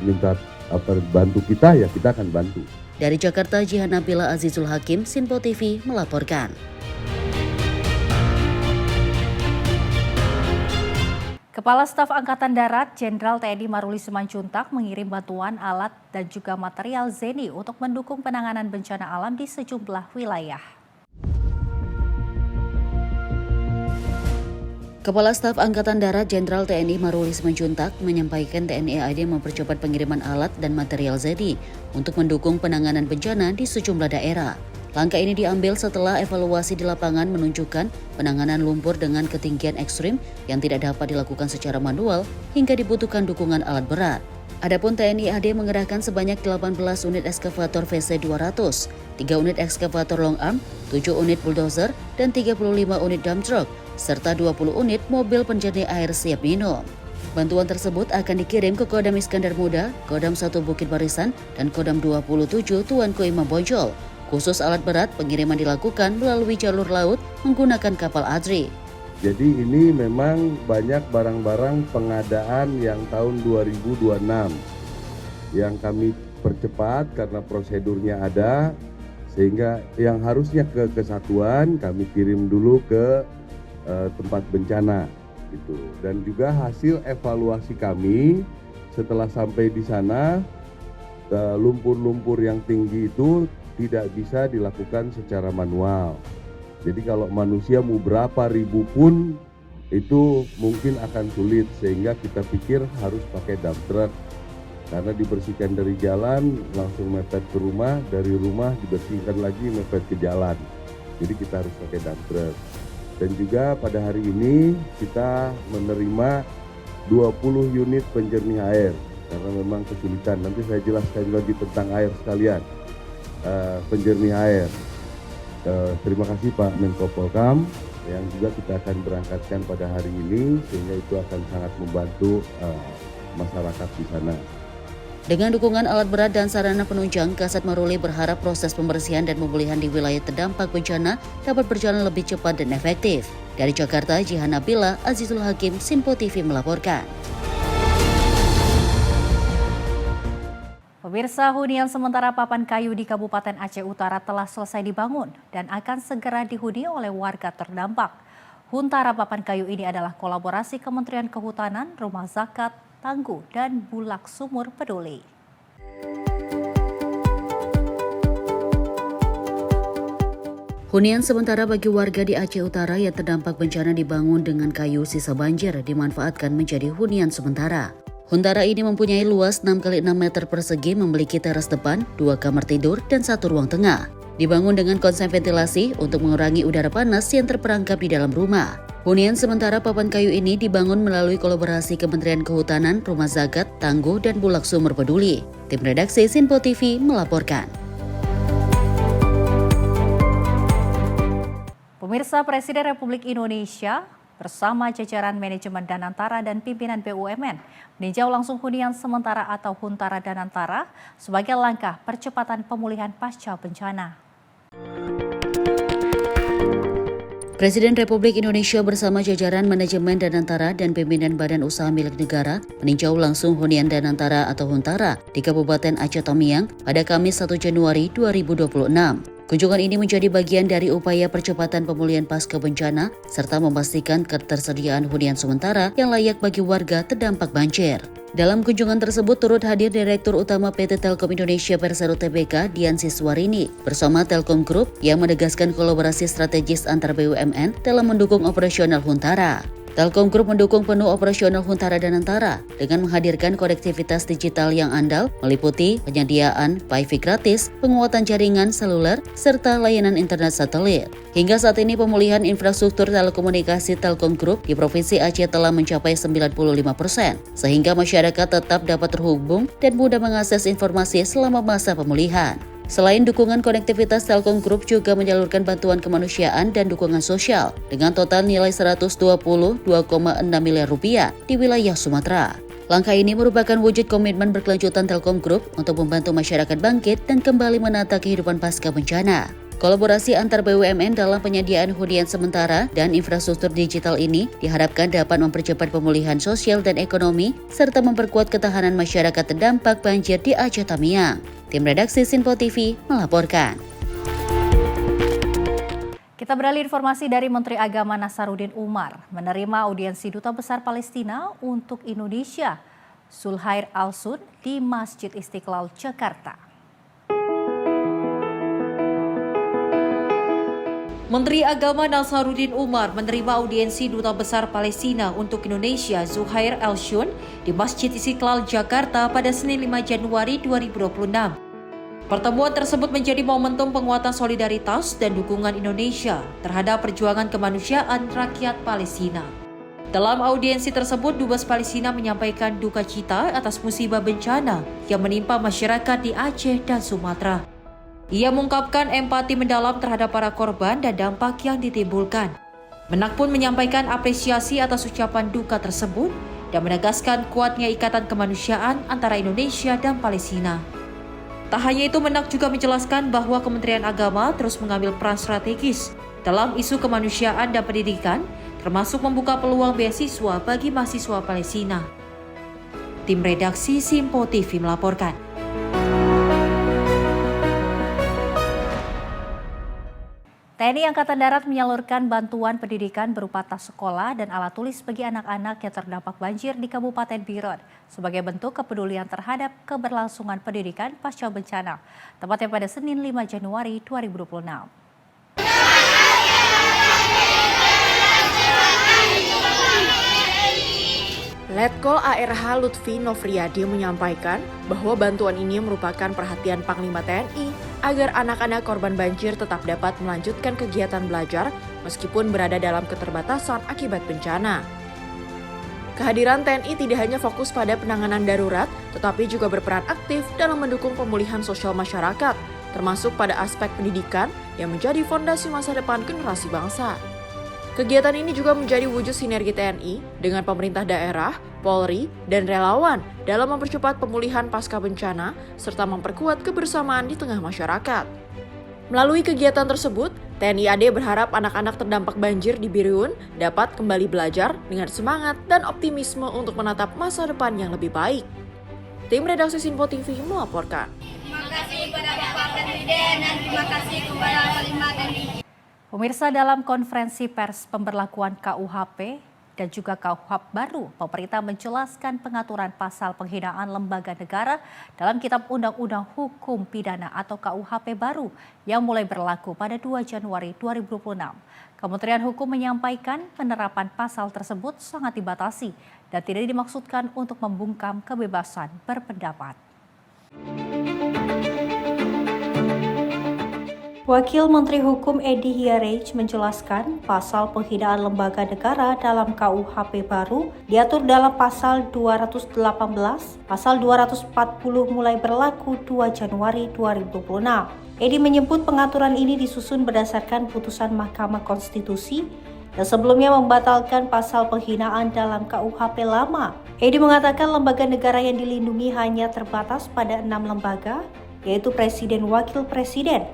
minta bantu kita, ya kita akan bantu. Dari Jakarta, Jihan Nabila Azizul Hakim, Sinpo TV melaporkan. Kepala Staf Angkatan Darat Jenderal TNI Maruli Simanjuntak mengirim bantuan alat dan juga material ZENI untuk mendukung penanganan bencana alam di sejumlah wilayah. Kepala Staf Angkatan Darat Jenderal TNI Maruli Simanjuntak menyampaikan TNI AD mempercepat pengiriman alat dan material ZENI untuk mendukung penanganan bencana di sejumlah daerah. Langkah ini diambil setelah evaluasi di lapangan menunjukkan penanganan lumpur dengan ketinggian ekstrim yang tidak dapat dilakukan secara manual hingga dibutuhkan dukungan alat berat. Adapun TNI AD mengerahkan sebanyak 18 unit ekskavator VC200, 3 unit ekskavator long arm, 7 unit bulldozer, dan 35 unit dump truck, serta 20 unit mobil penjernih air siap minum. Bantuan tersebut akan dikirim ke Kodam Iskandar Muda, Kodam 1 Bukit Barisan, dan Kodam 27 Tuanku Imam Bonjol. Khusus alat berat, pengiriman dilakukan melalui jalur laut menggunakan kapal ADRI. Jadi ini memang banyak barang-barang pengadaan yang tahun 2026 yang kami percepat karena prosedurnya ada, sehingga yang harusnya ke kesatuan kami kirim dulu ke tempat bencana gitu. Dan juga hasil evaluasi kami setelah sampai di sana, lumpur-lumpur yang tinggi itu tidak bisa dilakukan secara manual. Jadi kalau manusia mau berapa ribu pun itu mungkin akan sulit, sehingga kita pikir harus pakai dump truck. Karena dibersihkan dari jalan langsung mepet ke rumah, dari rumah dibersihkan lagi mepet ke jalan. Jadi kita harus pakai dump truck. Dan juga pada hari ini kita menerima 20 unit penjernih air karena memang kesulitan. Nanti saya jelaskan lagi tentang air sekalian. Penjernih air. Terima kasih Pak Menko Polkam yang juga kita akan berangkatkan pada hari ini, sehingga itu akan sangat membantu masyarakat di sana. Dengan dukungan alat berat dan sarana penunjang, Kasat Maruli berharap proses pembersihan dan pemulihan di wilayah terdampak bencana dapat berjalan lebih cepat dan efektif. Dari Jakarta, Jihan Nabila Azizul Hakim, Sinpo TV melaporkan. Pemirsa, hunian sementara papan kayu di Kabupaten Aceh Utara telah selesai dibangun dan akan segera dihuni oleh warga terdampak. Huntara papan kayu ini adalah kolaborasi Kementerian Kehutanan, Rumah Zakat, Tangguh, dan Bulak Sumur Peduli. Hunian sementara bagi warga di Aceh Utara yang terdampak bencana dibangun dengan kayu sisa banjir dimanfaatkan menjadi hunian sementara. Huntara ini mempunyai luas 6 x 6 meter persegi, memiliki teras depan, 2 kamar tidur, dan 1 ruang tengah. Dibangun dengan konsep ventilasi untuk mengurangi udara panas yang terperangkap di dalam rumah. Hunian sementara papan kayu ini dibangun melalui kolaborasi Kementerian Kehutanan, Rumah Zakat, Tangguh, dan Bulak Sumur Peduli. Tim redaksi Sinpo TV melaporkan. Pemirsa, Presiden Republik Indonesia bersama jajaran manajemen Danantara dan pimpinan BUMN meninjau langsung hunian sementara atau Huntara Danantara sebagai langkah percepatan pemulihan pasca bencana. Presiden Republik Indonesia bersama jajaran manajemen Danantara dan pimpinan Badan Usaha Milik Negara meninjau langsung hunian Danantara atau Huntara di Kabupaten Aceh Tamiang pada Kamis 1 Januari 2026. Kunjungan ini menjadi bagian dari upaya percepatan pemulihan pasca bencana serta memastikan ketersediaan hunian sementara yang layak bagi warga terdampak banjir. Dalam kunjungan tersebut turut hadir Direktur Utama PT Telkom Indonesia Persero Tbk Dian Siswarini bersama Telkom Group yang menegaskan kolaborasi strategis antar BUMN dalam mendukung operasional Huntara. Telkom Group mendukung penuh operasional Huntara Danantara dengan menghadirkan konektivitas digital yang andal meliputi penyediaan WiFi gratis, penguatan jaringan seluler, serta layanan internet satelit. Hingga saat ini pemulihan infrastruktur telekomunikasi Telkom Group di Provinsi Aceh telah mencapai 95%, sehingga masyarakat tetap dapat terhubung dan mudah mengakses informasi selama masa pemulihan. Selain dukungan konektivitas, Telkom Group juga menyalurkan bantuan kemanusiaan dan dukungan sosial dengan total nilai 122,6 miliar rupiah di wilayah Sumatera. Langkah ini merupakan wujud komitmen berkelanjutan Telkom Group untuk membantu masyarakat bangkit dan kembali menata kehidupan pasca bencana. Kolaborasi antar BUMN dalam penyediaan hunian sementara dan infrastruktur digital ini diharapkan dapat mempercepat pemulihan sosial dan ekonomi serta memperkuat ketahanan masyarakat terdampak banjir di Aceh Tamiang. Tim redaksi Sinpo TV melaporkan. Kita beralih informasi dari Menteri Agama Nasaruddin Umar menerima audiensi Duta Besar Palestina untuk Indonesia, Zulhair Al-Sun, di Masjid Istiqlal, Jakarta. Menteri Agama Nasaruddin Umar menerima audiensi Duta Besar Palestina untuk Indonesia, Zulhair Al-Sun, di Masjid Istiqlal, Jakarta pada Senin 5 Januari 2026. Pertemuan tersebut menjadi momentum penguatan solidaritas dan dukungan Indonesia terhadap perjuangan kemanusiaan rakyat Palestina. Dalam audiensi tersebut, Dubes Palestina menyampaikan duka cita atas musibah bencana yang menimpa masyarakat di Aceh dan Sumatera. Ia mengungkapkan empati mendalam terhadap para korban dan dampak yang ditimbulkan. Menak pun menyampaikan apresiasi atas ucapan duka tersebut dan menegaskan kuatnya ikatan kemanusiaan antara Indonesia dan Palestina. Tak hanya itu, Menak juga menjelaskan bahwa Kementerian Agama terus mengambil peran strategis dalam isu kemanusiaan dan pendidikan, termasuk membuka peluang beasiswa bagi mahasiswa Palestina. Tim redaksi Sinpo TV melaporkan. TNI Angkatan Darat menyalurkan bantuan pendidikan berupa tas sekolah dan alat tulis bagi anak-anak yang terdampak banjir di Kabupaten Biren sebagai bentuk kepedulian terhadap keberlangsungan pendidikan pasca bencana, tepatnya pada Senin 5 Januari 2026. Letkol ARH Lutfi Novriadi menyampaikan bahwa bantuan ini merupakan perhatian Panglima TNI agar anak-anak korban banjir tetap dapat melanjutkan kegiatan belajar meskipun berada dalam keterbatasan akibat bencana. Kehadiran TNI tidak hanya fokus pada penanganan darurat, tetapi juga berperan aktif dalam mendukung pemulihan sosial masyarakat, termasuk pada aspek pendidikan yang menjadi fondasi masa depan generasi bangsa. Kegiatan ini juga menjadi wujud sinergi TNI dengan pemerintah daerah, Polri, dan relawan dalam mempercepat pemulihan pasca bencana serta memperkuat kebersamaan di tengah masyarakat. Melalui kegiatan tersebut, TNI AD berharap anak-anak terdampak banjir di Biren dapat kembali belajar dengan semangat dan optimisme untuk menatap masa depan yang lebih baik. Tim redaksi Sinpo TV melaporkan. Terima kasih kepada Bapak Presiden dan terima kasih kepada Panglima TNI. Pemirsa, dalam konferensi pers pemberlakuan KUHP dan juga KUHP baru, pemerintah menjelaskan pengaturan pasal penghinaan lembaga negara dalam Kitab Undang-Undang Hukum Pidana atau KUHP baru yang mulai berlaku pada 2 Januari 2026. Kementerian Hukum menyampaikan penerapan pasal tersebut sangat dibatasi dan tidak dimaksudkan untuk membungkam kebebasan berpendapat. Wakil Menteri Hukum Edi Hiarej menjelaskan pasal penghinaan lembaga negara dalam KUHP baru diatur dalam pasal 218, pasal 240 mulai berlaku 2 Januari 2026. Edi menyebut pengaturan ini disusun berdasarkan putusan Mahkamah Konstitusi dan sebelumnya membatalkan pasal penghinaan dalam KUHP lama. Edi mengatakan lembaga negara yang dilindungi hanya terbatas pada 6 lembaga, yaitu Presiden Wakil Presiden,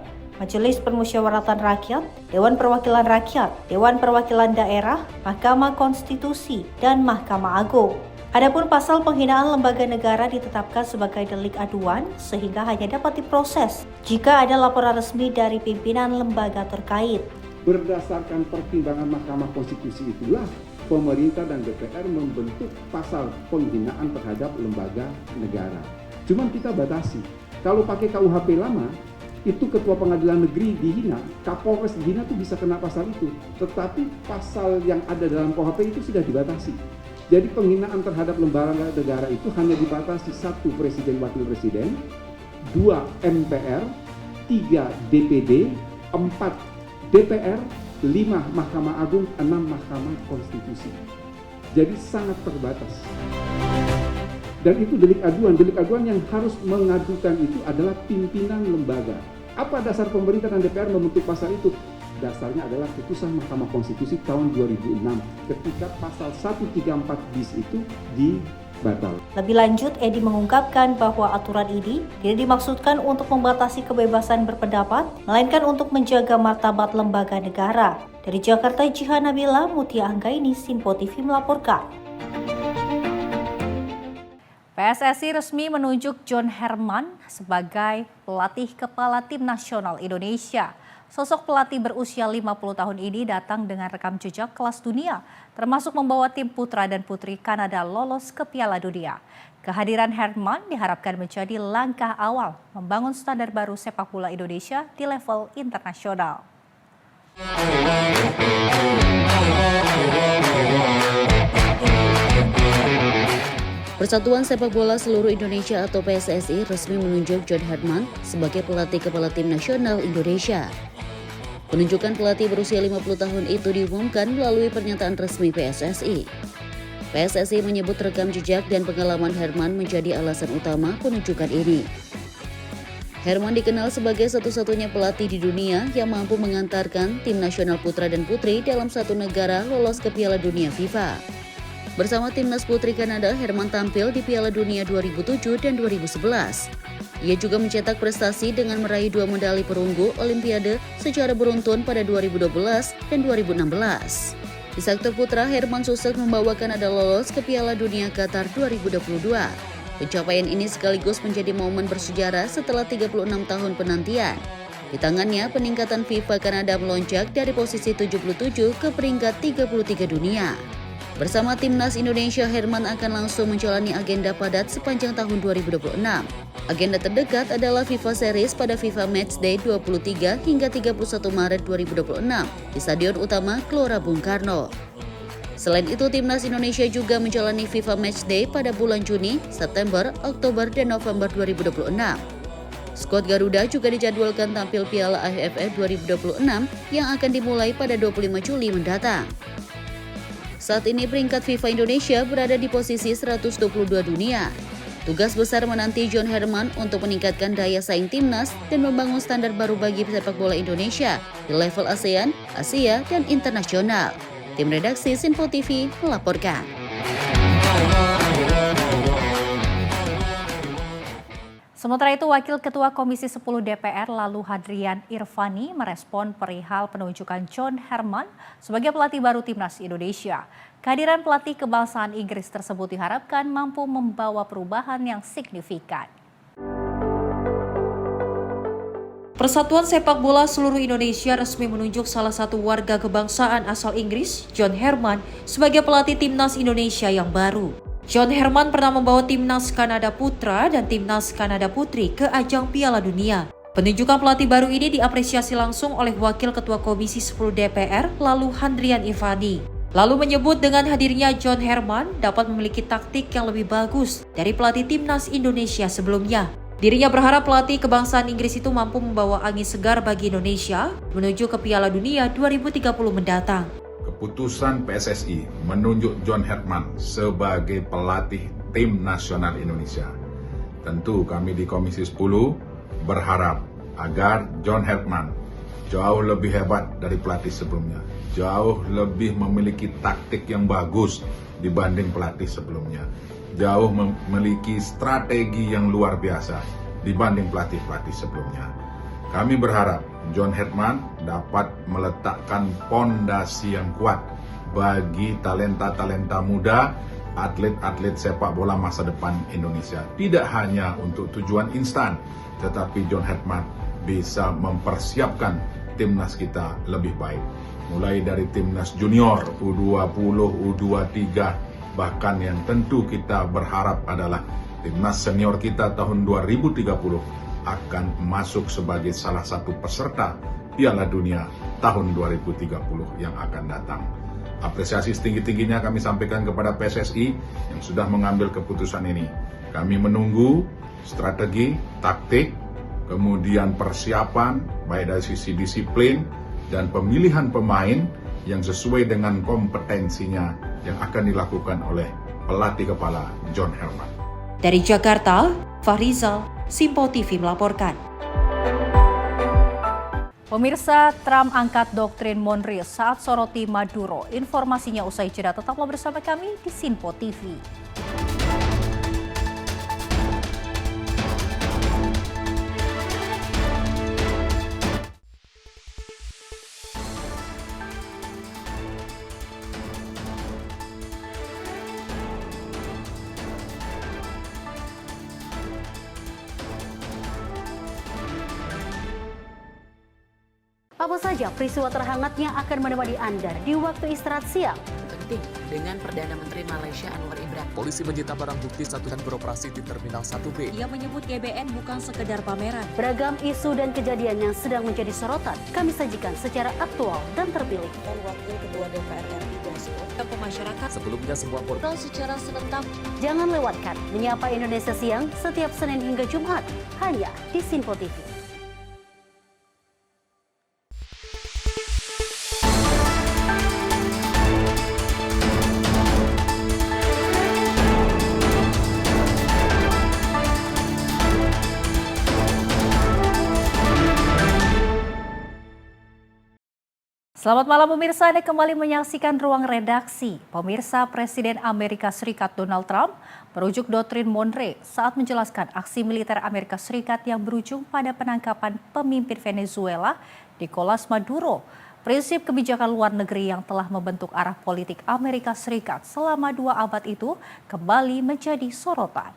Majelis Permusyawaratan Rakyat, Dewan Perwakilan Rakyat, Dewan Perwakilan Daerah, Mahkamah Konstitusi, dan Mahkamah Agung. Adapun pasal penghinaan lembaga negara ditetapkan sebagai delik aduan sehingga hanya dapat diproses jika ada laporan resmi dari pimpinan lembaga terkait. Berdasarkan pertimbangan Mahkamah Konstitusi itulah pemerintah dan DPR membentuk pasal penghinaan terhadap lembaga negara. Cuman kita batasi. Kalau pakai KUHP lama, itu ketua pengadilan negeri dihina, Kapolres dihina tuh bisa kena pasal itu. Tetapi pasal yang ada dalam KUHP itu sudah dibatasi. Jadi penghinaan terhadap lembaga negara itu hanya dibatasi 1 Presiden Wakil Presiden, 2 MPR, 3 DPD, 4 DPR, 5 Mahkamah Agung, 6 Mahkamah Konstitusi. Jadi sangat terbatas. Dan itu delik aduan. Delik aduan yang harus mengadukan itu adalah pimpinan lembaga. Apa dasar pemerintah dan DPR membentuk pasal itu? Dasarnya adalah putusan Mahkamah Konstitusi tahun 2006 ketika pasal 134 bis itu dibatal. Lebih lanjut, Edi mengungkapkan bahwa aturan ini tidak dimaksudkan untuk membatasi kebebasan berpendapat, melainkan untuk menjaga martabat lembaga negara. Dari Jakarta, Jihan Nabila, Mutia Anggaini, Sinpo TV melaporkan. PSSI resmi menunjuk John Herman sebagai pelatih kepala Tim Nasional Indonesia. Sosok pelatih berusia 50 tahun ini datang dengan rekam jejak kelas dunia, termasuk membawa tim putra dan putri Kanada lolos ke Piala Dunia. Kehadiran Herman diharapkan menjadi langkah awal membangun standar baru sepak bola Indonesia di level internasional. Persatuan Sepak Bola Seluruh Indonesia atau PSSI resmi menunjuk John Herman sebagai pelatih kepala Tim Nasional Indonesia. Penunjukan pelatih berusia 50 tahun itu diumumkan melalui pernyataan resmi PSSI. PSSI menyebut rekam jejak dan pengalaman Herman menjadi alasan utama penunjukan ini. Herman dikenal sebagai satu-satunya pelatih di dunia yang mampu mengantarkan tim nasional putra dan putri dalam satu negara lolos ke Piala Dunia FIFA. Bersama timnas putri Kanada, Herman tampil di Piala Dunia 2007 dan 2011. Ia juga mencetak prestasi dengan meraih 2 medali perunggu Olimpiade secara beruntun pada 2012 dan 2016. Di sektor putra, Herman sukses membawa Kanada lolos ke Piala Dunia Qatar 2022. Pencapaian ini sekaligus menjadi momen bersejarah setelah 36 tahun penantian. Di tangannya, peningkatan FIFA Kanada melonjak dari posisi 77 ke peringkat 33 dunia. Bersama Timnas Indonesia, Herman akan langsung menjalani agenda padat sepanjang tahun 2026. Agenda terdekat adalah FIFA Series pada FIFA Matchday 23 hingga 31 Maret 2026 di Stadion Utama Gelora Bung Karno. Selain itu, Timnas Indonesia juga menjalani FIFA Matchday pada bulan Juni, September, Oktober, dan November 2026. Skuad Garuda juga dijadwalkan tampil Piala AFF 2026 yang akan dimulai pada 25 Juli mendatang. Saat ini peringkat FIFA Indonesia berada di posisi 122 dunia. Tugas besar menanti John Herman untuk meningkatkan daya saing timnas dan membangun standar baru bagi sepak bola Indonesia di level ASEAN, Asia, dan internasional. Tim redaksi Sinpo TV melaporkan. Sementara itu, Wakil Ketua Komisi 10 DPR lalu Hadrian Irvani merespon perihal penunjukan John Herman sebagai pelatih baru Timnas Indonesia. Kehadiran pelatih kebangsaan Inggris tersebut diharapkan mampu membawa perubahan yang signifikan. Persatuan Sepak Bola Seluruh Indonesia resmi menunjuk salah satu warga kebangsaan asal Inggris, John Herman, sebagai pelatih Timnas Indonesia yang baru. John Herman pernah membawa Timnas Kanada Putra dan Timnas Kanada Putri ke ajang Piala Dunia. Penunjukan pelatih baru ini diapresiasi langsung oleh Wakil Ketua Komisi 10 DPR, lalu Hadrian Irvani. Lalu menyebut dengan hadirnya John Herman dapat memiliki taktik yang lebih bagus dari pelatih Timnas Indonesia sebelumnya. Dirinya berharap pelatih kebangsaan Inggris itu mampu membawa angin segar bagi Indonesia menuju ke Piala Dunia 2030 mendatang. Keputusan PSSI menunjuk John Herman sebagai pelatih Tim Nasional Indonesia. Tentu kami di Komisi 10 berharap agar John Herman jauh lebih hebat dari pelatih sebelumnya, jauh lebih memiliki taktik yang bagus dibanding pelatih sebelumnya, jauh memiliki strategi yang luar biasa dibanding pelatih-pelatih sebelumnya. Kami berharap John Herman dapat meletakkan pondasi yang kuat bagi talenta-talenta muda, atlet-atlet sepak bola masa depan Indonesia. Tidak hanya untuk tujuan instan, tetapi John Herman bisa mempersiapkan timnas kita lebih baik. Mulai dari timnas junior, U20, U23, bahkan yang tentu kita berharap adalah timnas senior kita tahun 2030 akan masuk sebagai salah satu peserta Piala Dunia tahun 2030 yang akan datang. Apresiasi setinggi-tingginya kami sampaikan kepada PSSI yang sudah mengambil keputusan ini. Kami menunggu strategi, taktik, kemudian persiapan, baik dari sisi disiplin dan pemilihan pemain yang sesuai dengan kompetensinya yang akan dilakukan oleh pelatih kepala John Herman. Dari Jakarta, Fahrizal, Simpo TV melaporkan. Pemirsa, Trump angkat doktrin Monroe saat soroti Maduro. Informasinya usai jeda, tetaplah bersama kami di Simpo TV. Apa saja peristiwa terhangatnya akan menemani Anda di waktu istirahat siang? Penting dengan Perdana Menteri Malaysia Anwar Ibrahim. Polisi menyita barang bukti satu dan beroperasi di Terminal 1B. Ia menyebut GBN bukan sekedar pameran. Beragam isu dan kejadian yang sedang menjadi sorotan kami sajikan secara aktual dan terpilih. Dan Wakil Ketua DPR RI Dasko Ke masyarakat Sebelumnya semua portal secara serentak. Jangan lewatkan Menyapa Indonesia Siang setiap Senin hingga Jumat hanya di Simpo TV. Selamat malam pemirsa, Anda kembali menyaksikan Ruang Redaksi. Pemirsa, Presiden Amerika Serikat Donald Trump merujuk doktrin Monroe saat menjelaskan aksi militer Amerika Serikat yang berujung pada penangkapan pemimpin Venezuela, Nicolas Maduro. Prinsip kebijakan luar negeri yang telah membentuk arah politik Amerika Serikat selama 2 abad itu kembali menjadi sorotan.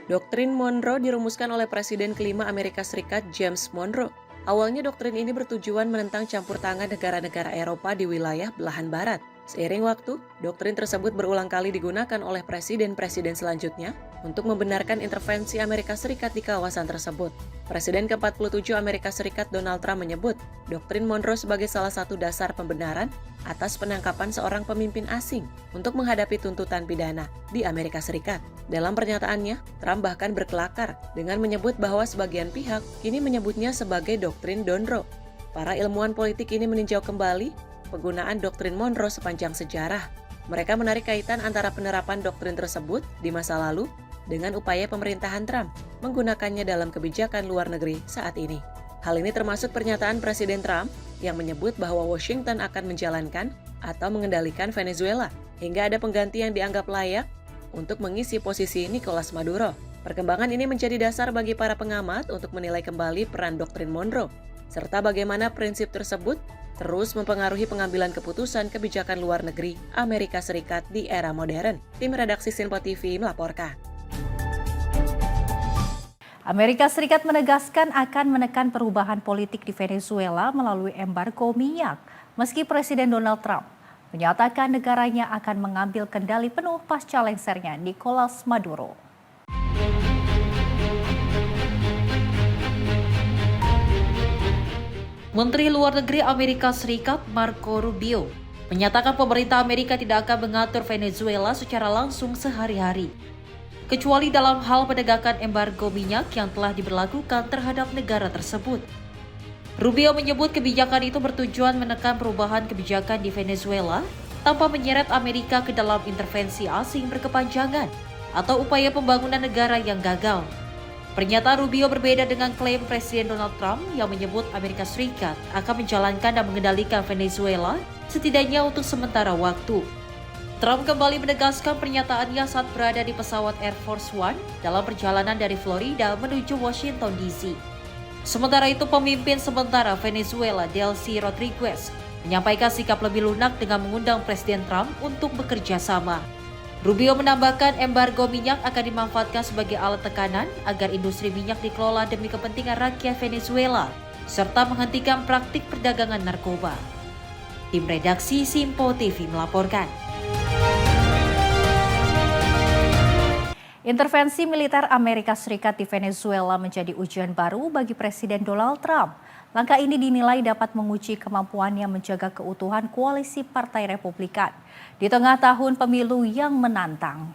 Doktrin Monroe dirumuskan oleh Presiden kelima Amerika Serikat James Monroe. Awalnya doktrin ini bertujuan menentang campur tangan negara-negara Eropa di wilayah belahan barat. Seiring waktu, doktrin tersebut berulang kali digunakan oleh presiden-presiden selanjutnya untuk membenarkan intervensi Amerika Serikat di kawasan tersebut. Presiden ke-47 Amerika Serikat Donald Trump menyebut doktrin Monroe sebagai salah satu dasar pembenaran atas penangkapan seorang pemimpin asing untuk menghadapi tuntutan pidana di Amerika Serikat. Dalam pernyataannya, Trump bahkan berkelakar dengan menyebut bahwa sebagian pihak kini menyebutnya sebagai doktrin Monroe. Para ilmuwan politik ini meninjau kembali penggunaan doktrin Monroe sepanjang sejarah. Mereka menarik kaitan antara penerapan doktrin tersebut di masa lalu dengan upaya pemerintahan Trump menggunakannya dalam kebijakan luar negeri saat ini. Hal ini termasuk pernyataan Presiden Trump yang menyebut bahwa Washington akan menjalankan atau mengendalikan Venezuela hingga ada pengganti yang dianggap layak untuk mengisi posisi Nicolas Maduro. Perkembangan ini menjadi dasar bagi para pengamat untuk menilai kembali peran doktrin Monroe, serta bagaimana prinsip tersebut terus mempengaruhi pengambilan keputusan kebijakan luar negeri Amerika Serikat di era modern. Tim redaksi Simpo TV melaporkan. Amerika Serikat menegaskan akan menekan perubahan politik di Venezuela melalui embargo minyak, meski Presiden Donald Trump menyatakan negaranya akan mengambil kendali penuh pasca lengsernya Nicolas Maduro. Menteri Luar Negeri Amerika Serikat Marco Rubio menyatakan pemerintah Amerika tidak akan mengatur Venezuela secara langsung sehari-hari, kecuali dalam hal penegakan embargo minyak yang telah diberlakukan terhadap negara tersebut. Rubio menyebut kebijakan itu bertujuan menekan perubahan kebijakan di Venezuela tanpa menyeret Amerika ke dalam intervensi asing berkepanjangan atau upaya pembangunan negara yang gagal. Pernyataan Rubio berbeda dengan klaim Presiden Donald Trump yang menyebut Amerika Serikat akan menjalankan dan mengendalikan Venezuela setidaknya untuk sementara waktu. Trump kembali menegaskan pernyataannya saat berada di pesawat Air Force One dalam perjalanan dari Florida menuju Washington DC. Sementara itu, pemimpin sementara Venezuela Delcy Rodriguez menyampaikan sikap lebih lunak dengan mengundang Presiden Trump untuk bekerja sama. Rubio menambahkan embargo minyak akan dimanfaatkan sebagai alat tekanan agar industri minyak dikelola demi kepentingan rakyat Venezuela, serta menghentikan praktik perdagangan narkoba. Tim redaksi Simpo TV melaporkan. Intervensi militer Amerika Serikat di Venezuela menjadi ujian baru bagi Presiden Donald Trump. Langkah ini dinilai dapat menguji kemampuannya menjaga keutuhan koalisi Partai Republikan di tengah tahun pemilu yang menantang.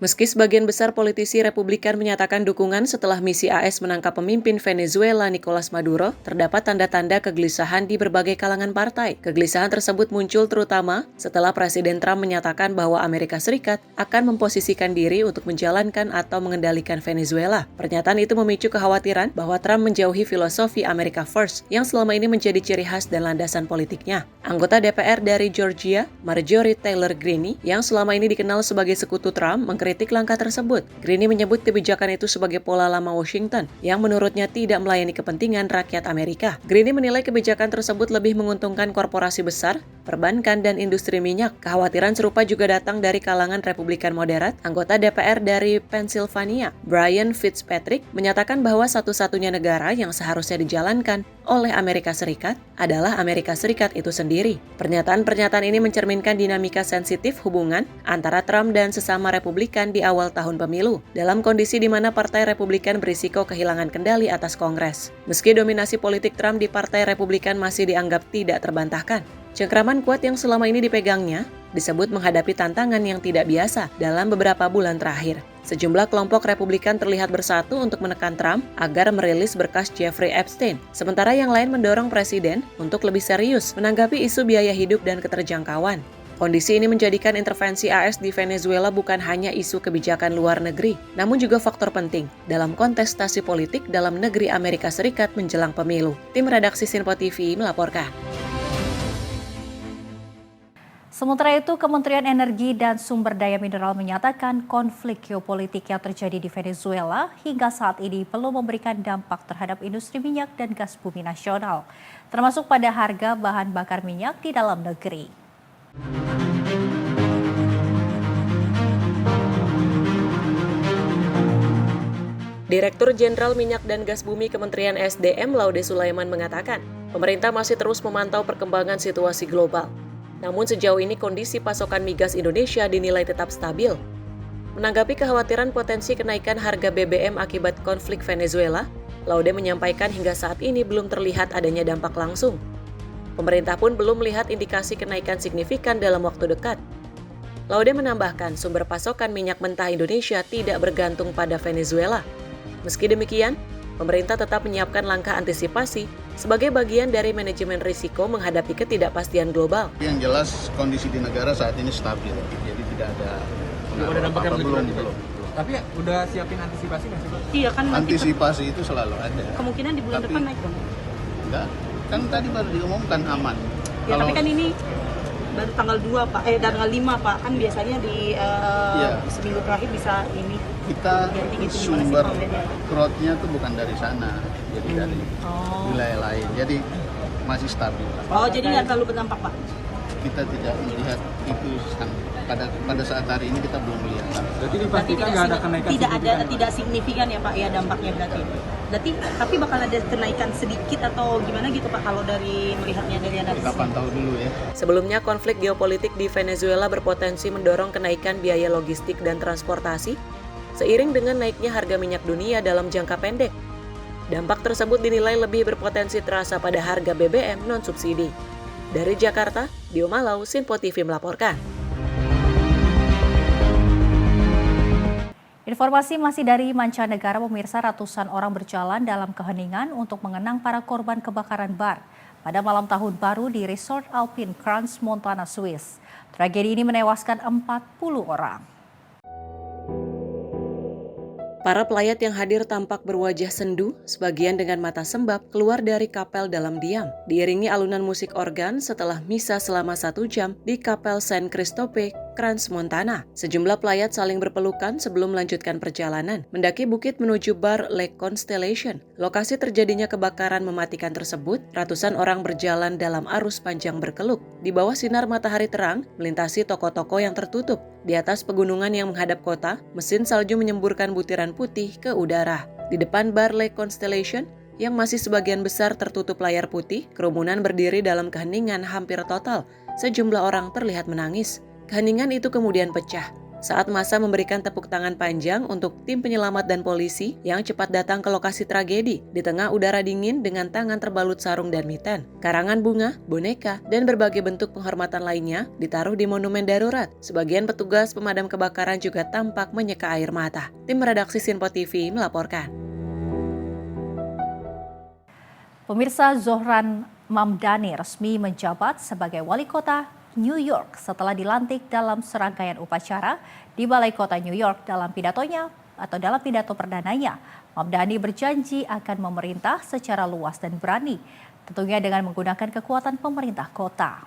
Meski sebagian besar politisi Republikan menyatakan dukungan setelah misi AS menangkap pemimpin Venezuela Nicolas Maduro, terdapat tanda-tanda kegelisahan di berbagai kalangan partai. Kegelisahan tersebut muncul terutama setelah Presiden Trump menyatakan bahwa Amerika Serikat akan memposisikan diri untuk menjalankan atau mengendalikan Venezuela. Pernyataan itu memicu kekhawatiran bahwa Trump menjauhi filosofi America First yang selama ini menjadi ciri khas dan landasan politiknya. Anggota DPR dari Georgia, Marjorie Taylor Greene, yang selama ini dikenal sebagai sekutu Trump, mengkritik langkah tersebut. Greene menyebut kebijakan itu sebagai pola lama Washington yang menurutnya tidak melayani kepentingan rakyat Amerika. Greene menilai kebijakan tersebut lebih menguntungkan korporasi besar, perbankan, dan industri minyak. Kekhawatiran serupa juga datang dari kalangan Republikan moderat. Anggota DPR dari Pennsylvania, Brian Fitzpatrick, menyatakan bahwa satu-satunya negara yang seharusnya dijalankan oleh Amerika Serikat adalah Amerika Serikat itu sendiri. Pernyataan-pernyataan ini mencerminkan dinamika sensitif hubungan antara Trump dan sesama Republikan di awal tahun pemilu, dalam kondisi di mana Partai Republikan berisiko kehilangan kendali atas Kongres. Meski dominasi politik Trump di Partai Republikan masih dianggap tidak terbantahkan, cengkraman kuat yang selama ini dipegangnya disebut menghadapi tantangan yang tidak biasa dalam beberapa bulan terakhir. Sejumlah kelompok Republikan terlihat bersatu untuk menekan Trump agar merilis berkas Jeffrey Epstein, sementara yang lain mendorong Presiden untuk lebih serius menanggapi isu biaya hidup dan keterjangkauan. Kondisi ini menjadikan intervensi AS di Venezuela bukan hanya isu kebijakan luar negeri, namun juga faktor penting dalam kontestasi politik dalam negeri Amerika Serikat menjelang pemilu. Tim redaksi Sinpo TV melaporkan. Sementara itu, Kementerian Energi dan Sumber Daya Mineral menyatakan konflik geopolitik yang terjadi di Venezuela hingga saat ini belum memberikan dampak terhadap industri minyak dan gas bumi nasional, termasuk pada harga bahan bakar minyak di dalam negeri. Direktur Jenderal Minyak dan Gas Bumi Kementerian SDM Laude Sulaiman mengatakan, pemerintah masih terus memantau perkembangan situasi global. Namun sejauh ini kondisi pasokan migas Indonesia dinilai tetap stabil. Menanggapi kekhawatiran potensi kenaikan harga BBM akibat konflik Venezuela, Laude menyampaikan hingga saat ini belum terlihat adanya dampak langsung. Pemerintah pun belum melihat indikasi kenaikan signifikan dalam waktu dekat. Laude menambahkan sumber pasokan minyak mentah Indonesia tidak bergantung pada Venezuela. Meski demikian, pemerintah tetap menyiapkan langkah antisipasi sebagai bagian dari manajemen risiko menghadapi ketidakpastian global. Yang jelas kondisi di negara saat ini stabil, jadi tidak ada apa-apa belum. Tapi udah siapin antisipasi nggak sih, Pak? Iya kan. Antisipasi itu selalu ada. Kemungkinan di bulan depan naik dong? Enggak, kan tadi baru diumumkan aman. Ya, tapi kan ini baru tanggal 2 Pak, tanggal 5 Pak, kan biasanya di seminggu terakhir bisa ini. Kita sumber crowd-nya tuh bukan dari sana, jadi dari wilayah lain, jadi masih stabil. Oh, jadi nggak terlalu berdampak Pak? Kita tidak melihat itu pada saat hari ini kita belum melihat. Berarti dipastikan nggak ada kenaikan tidak signifikan ya Pak ya dampaknya berarti. Tapi bakal ada kenaikan sedikit atau gimana gitu Pak kalau dari melihatnya dari analisis? Kita pantau dulu ya. Sebelumnya konflik geopolitik di Venezuela berpotensi mendorong kenaikan biaya logistik dan transportasi seiring dengan naiknya harga minyak dunia dalam jangka pendek. Dampak tersebut dinilai lebih berpotensi terasa pada harga BBM non-subsidi. Dari Jakarta, Dio Malau, Sinpo TV melaporkan. Informasi masih dari mancanegara, pemirsa, ratusan orang berjalan dalam keheningan untuk mengenang para korban kebakaran bar pada malam tahun baru di Resort Alpine Crans Montana, Swiss. Tragedi ini menewaskan 40 orang. Para pelayat yang hadir tampak berwajah sendu, sebagian dengan mata sembab keluar dari kapel dalam diam, diiringi alunan musik organ setelah misa selama 1 jam di kapel Saint Christophe, Crans Montana. Sejumlah pelayat saling berpelukan sebelum melanjutkan perjalanan, mendaki bukit menuju bar Lake Constellation. Lokasi terjadinya kebakaran mematikan tersebut, ratusan orang berjalan dalam arus panjang berkeluk. Di bawah sinar matahari terang, melintasi toko-toko yang tertutup. Di atas pegunungan yang menghadap kota, mesin salju menyemburkan butiran putih ke udara. Di depan bar Lake Constellation, yang masih sebagian besar tertutup layar putih, kerumunan berdiri dalam keheningan hampir total. Sejumlah orang terlihat menangis. Keheningan itu kemudian pecah saat massa memberikan tepuk tangan panjang untuk tim penyelamat dan polisi yang cepat datang ke lokasi tragedi di tengah udara dingin dengan tangan terbalut sarung dan mitten. Karangan bunga, boneka, dan berbagai bentuk penghormatan lainnya ditaruh di monumen darurat. Sebagian petugas pemadam kebakaran juga tampak menyeka air mata. Tim redaksi Sinpo TV melaporkan. Pemirsa, Zohran Mamdani resmi menjabat sebagai wali kota New York setelah dilantik dalam serangkaian upacara di Balai Kota New York. Dalam pidato perdananya, Mamdani berjanji akan memerintah secara luas dan berani, tentunya dengan menggunakan kekuatan pemerintah kota.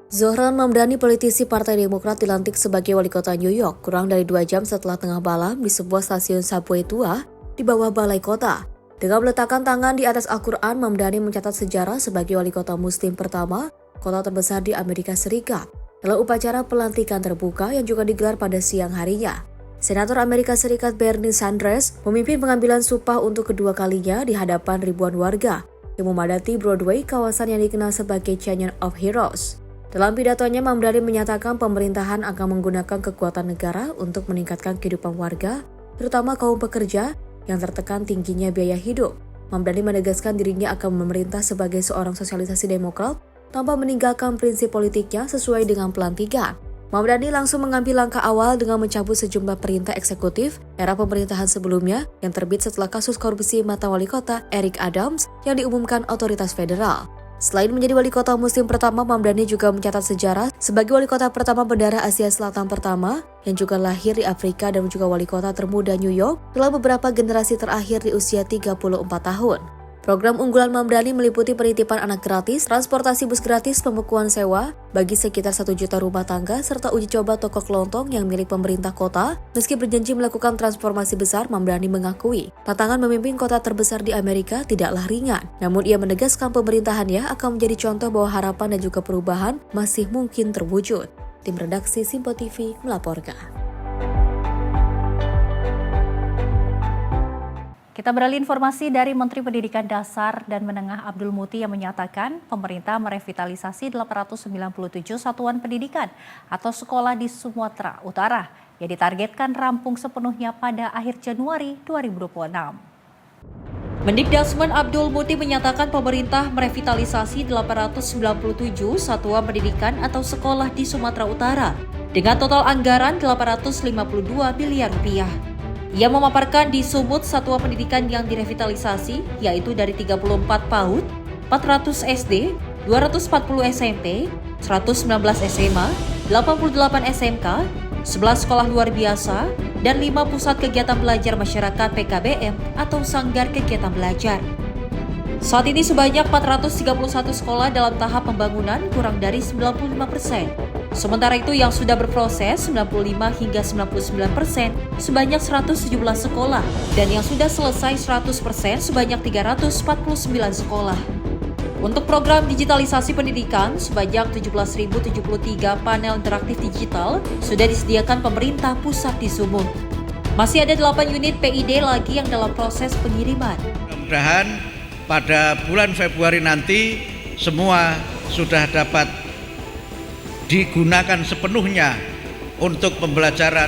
Zohran Mamdani, politisi Partai Demokrat, dilantik sebagai wali kota New York kurang dari 2 jam setelah tengah malam di sebuah stasiun subway tua di bawah Balai Kota. Dengan meletakkan tangan di atas Al-Quran, Mamdani mencatat sejarah sebagai wali kota muslim pertama kota terbesar di Amerika Serikat dalam upacara pelantikan terbuka yang juga digelar pada siang harinya. Senator Amerika Serikat Bernie Sanders memimpin pengambilan sumpah untuk kedua kalinya di hadapan ribuan warga yang memadati Broadway, kawasan yang dikenal sebagai Canyon of Heroes. Dalam pidatonya, Mamdani menyatakan pemerintahan akan menggunakan kekuatan negara untuk meningkatkan kehidupan warga, terutama kaum pekerja yang tertekan tingginya biaya hidup. Mamdani menegaskan dirinya akan memerintah sebagai seorang sosialisasi Demokrat tanpa meninggalkan prinsip politiknya sesuai dengan pelantikan. Mamdani langsung mengambil langkah awal dengan mencabut sejumlah perintah eksekutif era pemerintahan sebelumnya yang terbit setelah kasus korupsi mantan wali kota Eric Adams yang diumumkan otoritas federal. Selain menjadi wali kota muslim pertama, Mamdani juga mencatat sejarah sebagai wali kota pertama berdarah Asia Selatan pertama yang juga lahir di Afrika dan juga wali kota termuda New York dalam beberapa generasi terakhir di usia 34 tahun. Program unggulan Mamdani meliputi penitipan anak gratis, transportasi bus gratis, pembekuan sewa bagi sekitar 1 juta rumah tangga, serta uji coba toko kelontong yang milik pemerintah kota. Meski berjanji melakukan transformasi besar, Mamdani mengakui tantangan memimpin kota terbesar di Amerika tidaklah ringan. Namun ia menegaskan pemerintahannya akan menjadi contoh bahwa harapan dan juga perubahan masih mungkin terwujud. Tim redaksi Sinpo TV melaporkan. Kita beralih informasi dari Menteri Pendidikan Dasar dan Menengah Abdul Muti yang menyatakan pemerintah merevitalisasi 897 satuan pendidikan atau sekolah di Sumatera Utara yang ditargetkan rampung sepenuhnya pada akhir Januari 2026. Mendikdasmen Abdul Muti menyatakan pemerintah merevitalisasi 897 satuan pendidikan atau sekolah di Sumatera Utara dengan total anggaran 852 miliar rupiah. Ia memaparkan di Sumut satuan pendidikan yang direvitalisasi yaitu dari 34 PAUD, 400 SD, 240 SMP, 119 SMA, 88 SMK, 11 sekolah luar biasa, dan 5 pusat kegiatan belajar masyarakat PKBM atau sanggar kegiatan belajar. Saat ini sebanyak 431 sekolah dalam tahap pembangunan kurang dari 95%. Sementara itu yang sudah berproses 95 hingga 99% sebanyak 117 sekolah dan yang sudah selesai 100% sebanyak 349 sekolah. Untuk program digitalisasi pendidikan sebanyak 17.073 panel interaktif digital sudah disediakan pemerintah pusat di Sumut. Masih ada 8 unit PID lagi yang dalam proses pengiriman. Mudah-mudahan pada bulan Februari nanti semua sudah dapat digunakan sepenuhnya untuk pembelajaran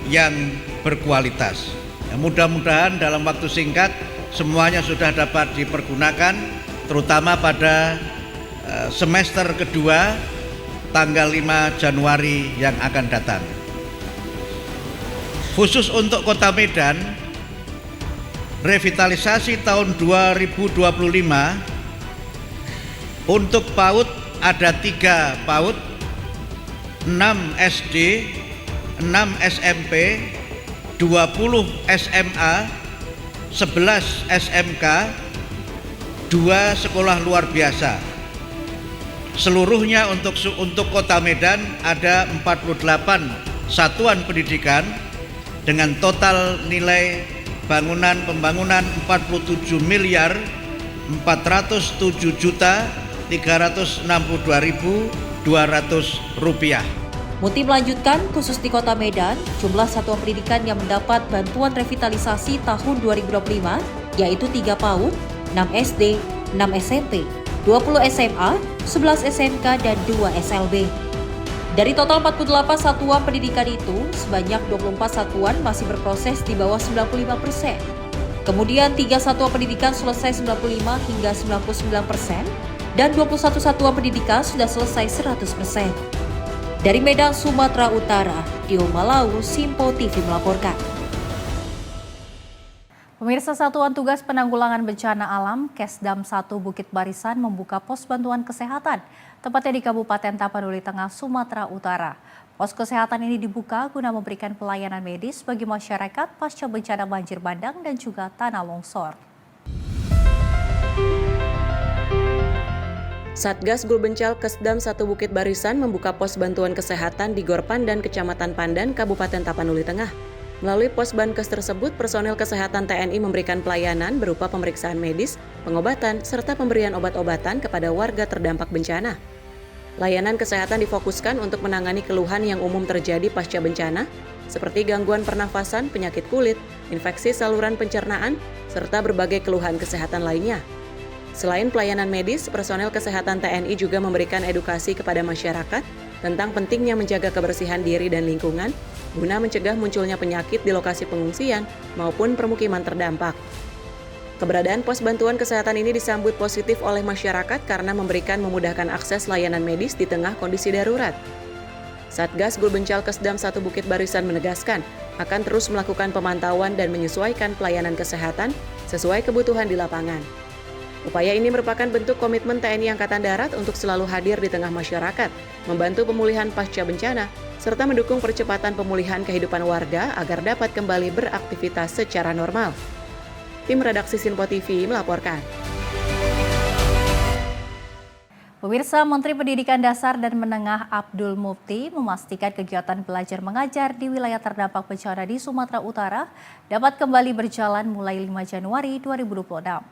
yang berkualitas. Mudah-mudahan dalam waktu singkat semuanya sudah dapat dipergunakan, terutama pada semester kedua tanggal 5 Januari yang akan datang. Khusus untuk Kota Medan, revitalisasi tahun 2025 untuk PAUD ada 3 PAUD, 6 SD, 6 SMP, 20 SMA, 11 SMK, 2 sekolah luar biasa. Seluruhnya untuk Kota Medan ada 48 satuan pendidikan dengan total nilai pembangunan 47 miliar 407 juta 362.200 rupiah. Muti melanjutkan, khusus di Kota Medan, jumlah satuan pendidikan yang mendapat bantuan revitalisasi tahun 2025 yaitu 3 PAUD, 6 SD, 6 SMP, 20 SMA, 11 SMK, dan 2 SLB. Dari total 48 satuan pendidikan itu, sebanyak 24 satuan masih berproses di bawah 95%. Kemudian 3 satuan pendidikan selesai 95 hingga 99%, dan 21 satuan pendidikan sudah selesai 100%. Dari Medan, Sumatera Utara, Dio Malau, Simpo TV melaporkan. Pemirsa, Satuan Tugas Penanggulangan Bencana Alam Kesdam 1 Bukit Barisan membuka pos bantuan kesehatan, tepatnya di Kabupaten Tapanuli Tengah, Sumatera Utara. Pos kesehatan ini dibuka guna memberikan pelayanan medis bagi masyarakat pasca bencana banjir bandang dan juga tanah longsor. Satgas Gulbencal Kesdam 1 Bukit Barisan membuka pos bantuan kesehatan di Gor Pandan, Kecamatan Pandan, Kabupaten Tapanuli Tengah. Melalui pos Bankes tersebut, personel kesehatan TNI memberikan pelayanan berupa pemeriksaan medis, pengobatan, serta pemberian obat-obatan kepada warga terdampak bencana. Layanan kesehatan difokuskan untuk menangani keluhan yang umum terjadi pasca bencana, seperti gangguan pernafasan, penyakit kulit, infeksi saluran pencernaan, serta berbagai keluhan kesehatan lainnya. Selain pelayanan medis, personel kesehatan TNI juga memberikan edukasi kepada masyarakat tentang pentingnya menjaga kebersihan diri dan lingkungan, guna mencegah munculnya penyakit di lokasi pengungsian maupun permukiman terdampak. Keberadaan pos bantuan kesehatan ini disambut positif oleh masyarakat karena memudahkan akses layanan medis di tengah kondisi darurat. Satgas Gulbencal Kesdam 1 Bukit Barisan menegaskan akan terus melakukan pemantauan dan menyesuaikan pelayanan kesehatan sesuai kebutuhan di lapangan. Upaya ini merupakan bentuk komitmen TNI Angkatan Darat untuk selalu hadir di tengah masyarakat, membantu pemulihan pasca bencana, serta mendukung percepatan pemulihan kehidupan warga agar dapat kembali beraktivitas secara normal. Tim redaksi Simpo TV melaporkan. Pemirsa, Menteri Pendidikan Dasar dan Menengah Abdul Mufti memastikan kegiatan belajar mengajar di wilayah terdampak bencana di Sumatera Utara dapat kembali berjalan mulai 5 Januari 2026.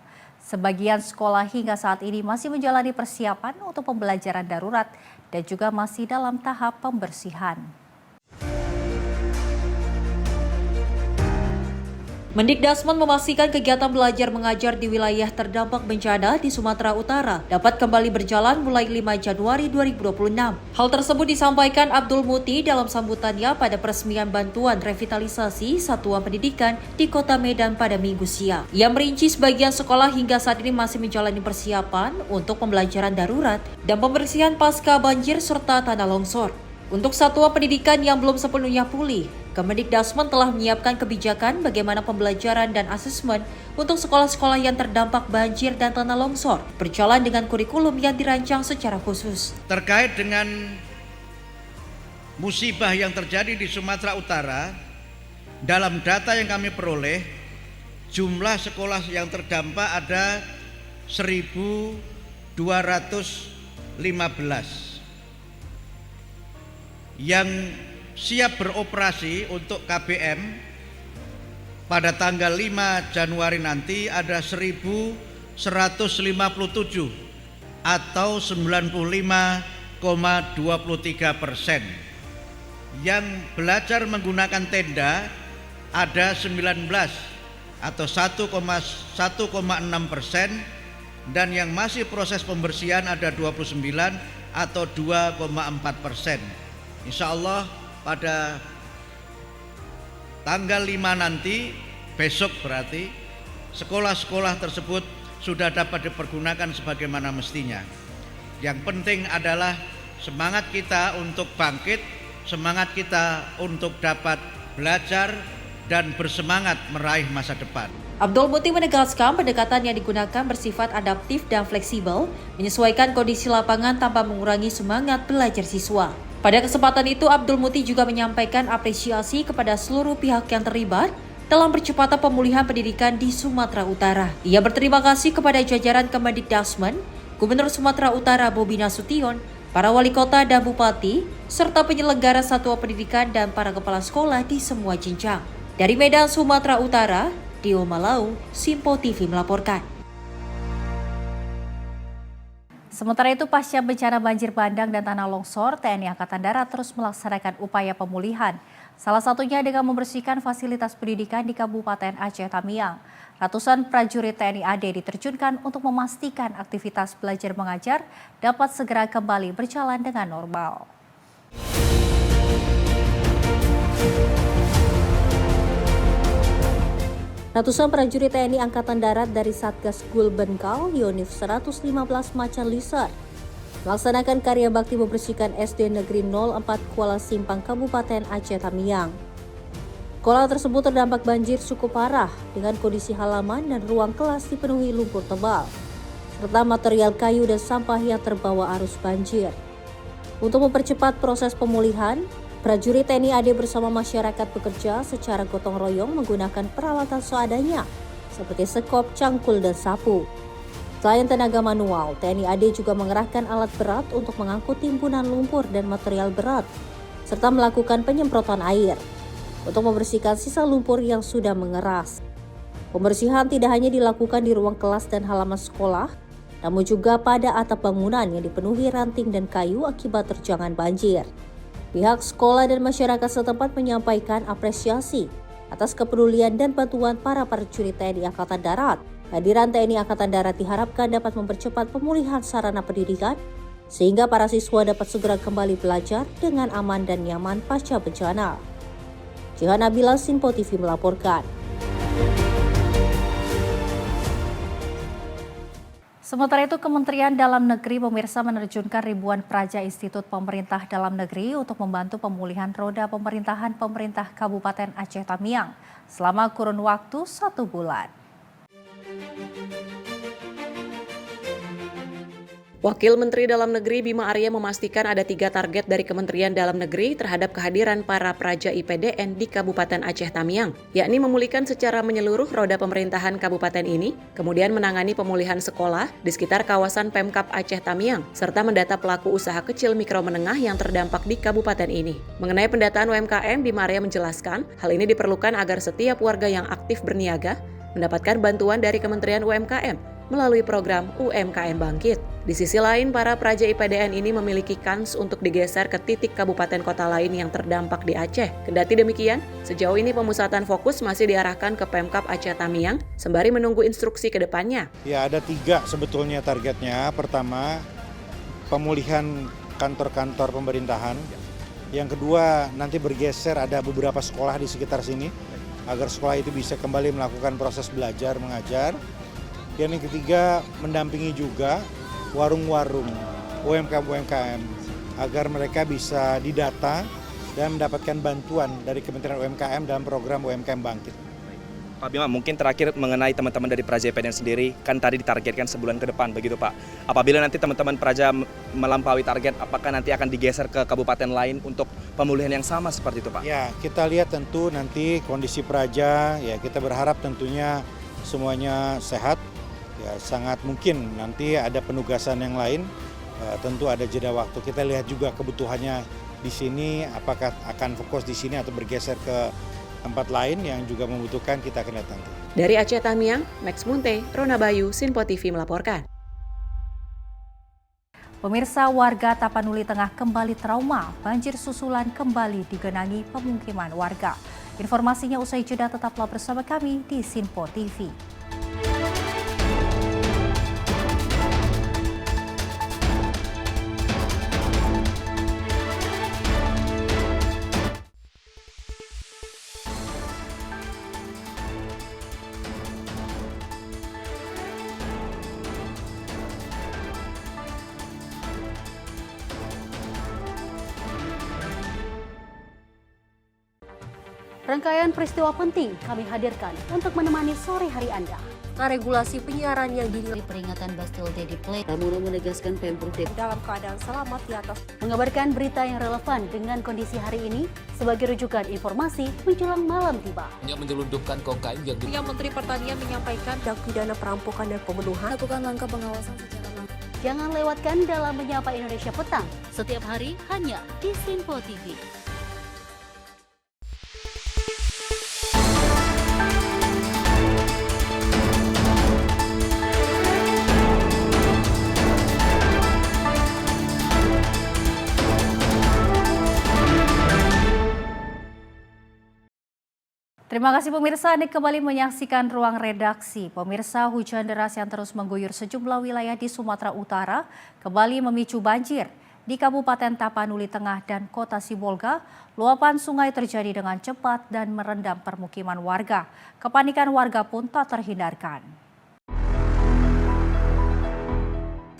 Sebagian sekolah hingga saat ini masih menjalani persiapan untuk pembelajaran darurat dan juga masih dalam tahap pembersihan. Mendikdasmen memastikan kegiatan belajar mengajar di wilayah terdampak bencana di Sumatera Utara dapat kembali berjalan mulai 5 Januari 2026. Hal tersebut disampaikan Abdul Muti dalam sambutannya pada peresmian bantuan revitalisasi satuan pendidikan di Kota Medan pada Minggu siang. Ia merinci sebagian sekolah hingga saat ini masih menjalani persiapan untuk pembelajaran darurat dan pembersihan pasca banjir serta tanah longsor. Untuk satuan pendidikan yang belum sepenuhnya pulih, Kemendikdasmen telah menyiapkan kebijakan bagaimana pembelajaran dan asesmen untuk sekolah-sekolah yang terdampak banjir dan tanah longsor berjalan dengan kurikulum yang dirancang secara khusus. Terkait dengan musibah yang terjadi di Sumatera Utara, dalam data yang kami peroleh, jumlah sekolah yang terdampak ada 1.215. Yang siap beroperasi untuk KBM pada tanggal 5 Januari nanti ada 1.157 atau 95,23%. Yang belajar menggunakan tenda ada 19 atau 1,6%, dan yang masih proses pembersihan ada 29 atau 2,4%. Insya Allah pada tanggal 5 nanti, besok berarti, sekolah-sekolah tersebut sudah dapat dipergunakan sebagaimana mestinya. Yang penting adalah semangat kita untuk bangkit, semangat kita untuk dapat belajar dan bersemangat meraih masa depan. Abdul Muti menegaskan pendekatan yang digunakan bersifat adaptif dan fleksibel, menyesuaikan kondisi lapangan tanpa mengurangi semangat belajar siswa. Pada kesempatan itu, Abdul Muti juga menyampaikan apresiasi kepada seluruh pihak yang terlibat dalam percepatan pemulihan pendidikan di Sumatera Utara. Ia berterima kasih kepada jajaran Kemendikdasmen, Gubernur Sumatera Utara Bobi Nasution, para wali kota dan bupati, serta penyelenggara satuan pendidikan dan para kepala sekolah di semua jenjang. Dari Medan, Sumatera Utara, Dio Malau, Simpo TV melaporkan. Sementara itu, pasca bencana banjir bandang dan tanah longsor, TNI Angkatan Darat terus melaksanakan upaya pemulihan. Salah satunya dengan membersihkan fasilitas pendidikan di Kabupaten Aceh Tamiang. Ratusan prajurit TNI AD diterjunkan untuk memastikan aktivitas belajar mengajar dapat segera kembali berjalan dengan normal. Ratusan prajurit TNI Angkatan Darat dari Satgas Gul Benkal, Yonif 115 Macan Liser, melaksanakan karya bakti membersihkan SD Negeri 04 Kuala Simpang, Kabupaten Aceh Tamiang. Sekolah tersebut terdampak banjir cukup parah dengan kondisi halaman dan ruang kelas dipenuhi lumpur tebal, serta material kayu dan sampah yang terbawa arus banjir. Untuk mempercepat proses pemulihan, prajurit TNI AD bersama masyarakat bekerja secara gotong royong menggunakan peralatan seadanya seperti sekop, cangkul, dan sapu. Selain tenaga manual, TNI AD juga mengerahkan alat berat untuk mengangkut timbunan lumpur dan material berat, serta melakukan penyemprotan air untuk membersihkan sisa lumpur yang sudah mengeras. Pembersihan tidak hanya dilakukan di ruang kelas dan halaman sekolah, namun juga pada atap bangunan yang dipenuhi ranting dan kayu akibat terjangan banjir. Pihak sekolah dan masyarakat setempat menyampaikan apresiasi atas kepedulian dan bantuan para prajurit TNI Angkatan Darat. Kehadiran TNI Angkatan Darat diharapkan dapat mempercepat pemulihan sarana pendidikan sehingga para siswa dapat segera kembali belajar dengan aman dan nyaman pasca bencana. Jihan Nabila, Sinpo TV melaporkan. Sementara itu, Kementerian Dalam Negeri pemirsa menerjunkan ribuan praja Institut Pemerintah Dalam Negeri untuk membantu pemulihan roda pemerintahan pemerintah Kabupaten Aceh Tamiang selama kurun waktu 1 bulan. Wakil Menteri Dalam Negeri Bima Arya memastikan ada 3 target dari Kementerian Dalam Negeri terhadap kehadiran para praja IPDN di Kabupaten Aceh Tamiang, yakni memulihkan secara menyeluruh roda pemerintahan kabupaten ini, kemudian menangani pemulihan sekolah di sekitar kawasan Pemkab Aceh Tamiang, serta mendata pelaku usaha kecil mikro menengah yang terdampak di kabupaten ini. Mengenai pendataan UMKM, Bima Arya menjelaskan, hal ini diperlukan agar setiap warga yang aktif berniaga mendapatkan bantuan dari Kementerian UMKM melalui program UMKM Bangkit. Di sisi lain, para praja IPDN ini memiliki kans untuk digeser ke titik kabupaten kota lain yang terdampak di Aceh. Kendati demikian, sejauh ini pemusatan fokus masih diarahkan ke Pemkab Aceh Tamiang, sembari menunggu instruksi ke depannya. Ya, ada 3 sebetulnya targetnya. Pertama, pemulihan kantor-kantor pemerintahan. Yang kedua, nanti bergeser ada beberapa sekolah di sekitar sini, agar sekolah itu bisa kembali melakukan proses belajar mengajar. Dan yang ketiga, mendampingi juga warung-warung UMKM agar mereka bisa didata dan mendapatkan bantuan dari Kementerian UMKM dalam program UMKM Bangkit. Pak Bima, mungkin terakhir mengenai teman-teman dari Praja IPDN sendiri, kan tadi ditargetkan sebulan ke depan, begitu Pak. Apabila nanti teman-teman Praja melampaui target, apakah nanti akan digeser ke kabupaten lain untuk pemulihan yang sama seperti itu Pak? Ya, kita lihat tentu nanti kondisi Praja, ya kita berharap tentunya semuanya sehat. Ya, sangat mungkin nanti ada penugasan yang lain, tentu ada jeda waktu. Kita lihat juga kebutuhannya di sini, apakah akan fokus di sini atau bergeser ke tempat lain yang juga membutuhkan, kita akan lihat nanti. Dari Aceh Tamiang, Max Munte, Rona Bayu, Sinpo TV melaporkan. Pemirsa, warga Tapanuli Tengah kembali trauma, banjir susulan kembali digenangi pemukiman warga. Informasinya usai jeda, tetaplah bersama kami di Sinpo TV. Rangkaian peristiwa penting kami hadirkan untuk menemani sore hari Anda. Regulasi penyiaran yang dinilai peringatan Bastille Day di Play. Tamuro menegaskan Pemprov DKI dalam keadaan selamat di atas. Mengabarkan berita yang relevan dengan kondisi hari ini sebagai rujukan informasi menjelang malam tiba. Yang menyelundupkan kokain yang Menteri Pertanian menyampaikan tindak pidana perampokan dan pembunuhan. Lakukan langkah pengawasan secara langsung. Jangan lewatkan dalam Menyapa Indonesia Petang setiap hari hanya di Sinpo TV. Terima kasih pemirsa, Anda kembali menyaksikan Ruang Redaksi. Pemirsa, hujan deras yang terus mengguyur sejumlah wilayah di Sumatera Utara kembali memicu banjir. Di Kabupaten Tapanuli Tengah dan Kota Sibolga, luapan sungai terjadi dengan cepat dan merendam permukiman warga. Kepanikan warga pun tak terhindarkan.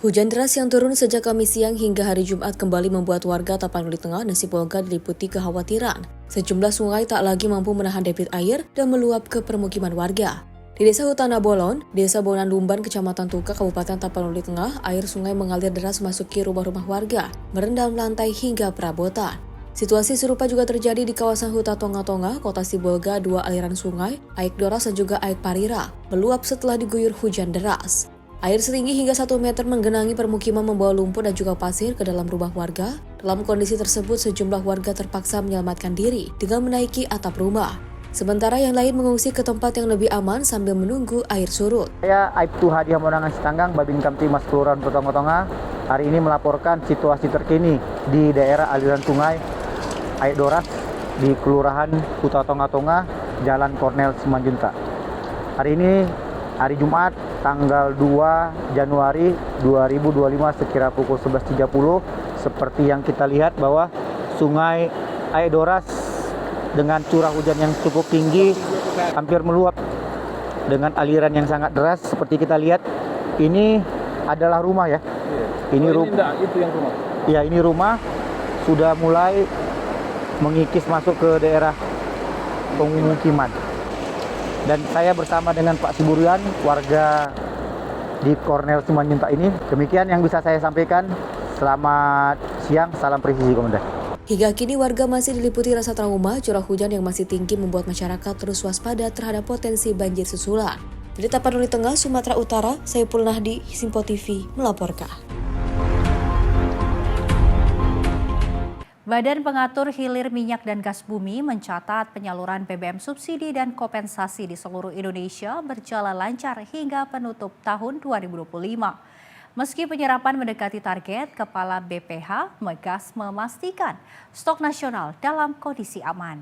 Hujan deras yang turun sejak Kamis siang hingga hari Jumat kembali membuat warga Tapanuli Tengah dan Sibolga diliputi kekhawatiran. Sejumlah sungai tak lagi mampu menahan debit air dan meluap ke permukiman warga. Di Desa Hutana Bolon, Desa Bonan Lumban, Kecamatan Tuka, Kabupaten Tapanuli Tengah, air sungai mengalir deras memasuki rumah-rumah warga, merendam lantai hingga perabotan. Situasi serupa juga terjadi di kawasan Huta Tonga-Tonga, Kota Sibolga. Dua aliran sungai, Aik Doras dan juga Aik Parira, meluap setelah diguyur hujan deras. Air setinggi hingga 1 meter menggenangi permukiman membawa lumpur dan juga pasir ke dalam rumah warga. Dalam kondisi tersebut, sejumlah warga terpaksa menyelamatkan diri dengan menaiki atap rumah. Sementara yang lain mengungsi ke tempat yang lebih aman sambil menunggu air surut. Saya Aibtu Hadi Hamonangan Sitanggang, Babin Kamtimas Kelurahan Tonga-Tonga, hari ini melaporkan situasi terkini di daerah aliran sungai Aik Doras di Kelurahan Huta Tonga-Tonga, Jalan Kornel Simanjuntak. Hari ini hari Jumat tanggal 2 Januari 2025 sekira pukul 11.30, seperti yang kita lihat bahwa sungai Aik Doras dengan curah hujan yang cukup tinggi hampir meluap dengan aliran yang sangat deras. Seperti kita lihat, ini adalah rumah ya. Ini rumah. Ya, ini rumah sudah mulai mengikis masuk ke daerah pemukiman. Dan saya bersama dengan Pak Siburian, warga di Kornel Simanjuntak ini. Demikian yang bisa saya sampaikan. Selamat siang, salam presisi Komandan. Hingga kini warga masih diliputi rasa trauma. Curah hujan yang masih tinggi membuat masyarakat terus waspada terhadap potensi banjir susulan. Dari Tapanuli Tengah, Sumatera Utara, saya Pulnahdi, Simpo TV melaporkan. Badan Pengatur Hilir Minyak dan Gas Bumi mencatat penyaluran BBM subsidi dan kompensasi di seluruh Indonesia berjalan lancar hingga penutup tahun 2025. Meski penyerapan mendekati target, Kepala BPH Migas memastikan stok nasional dalam kondisi aman.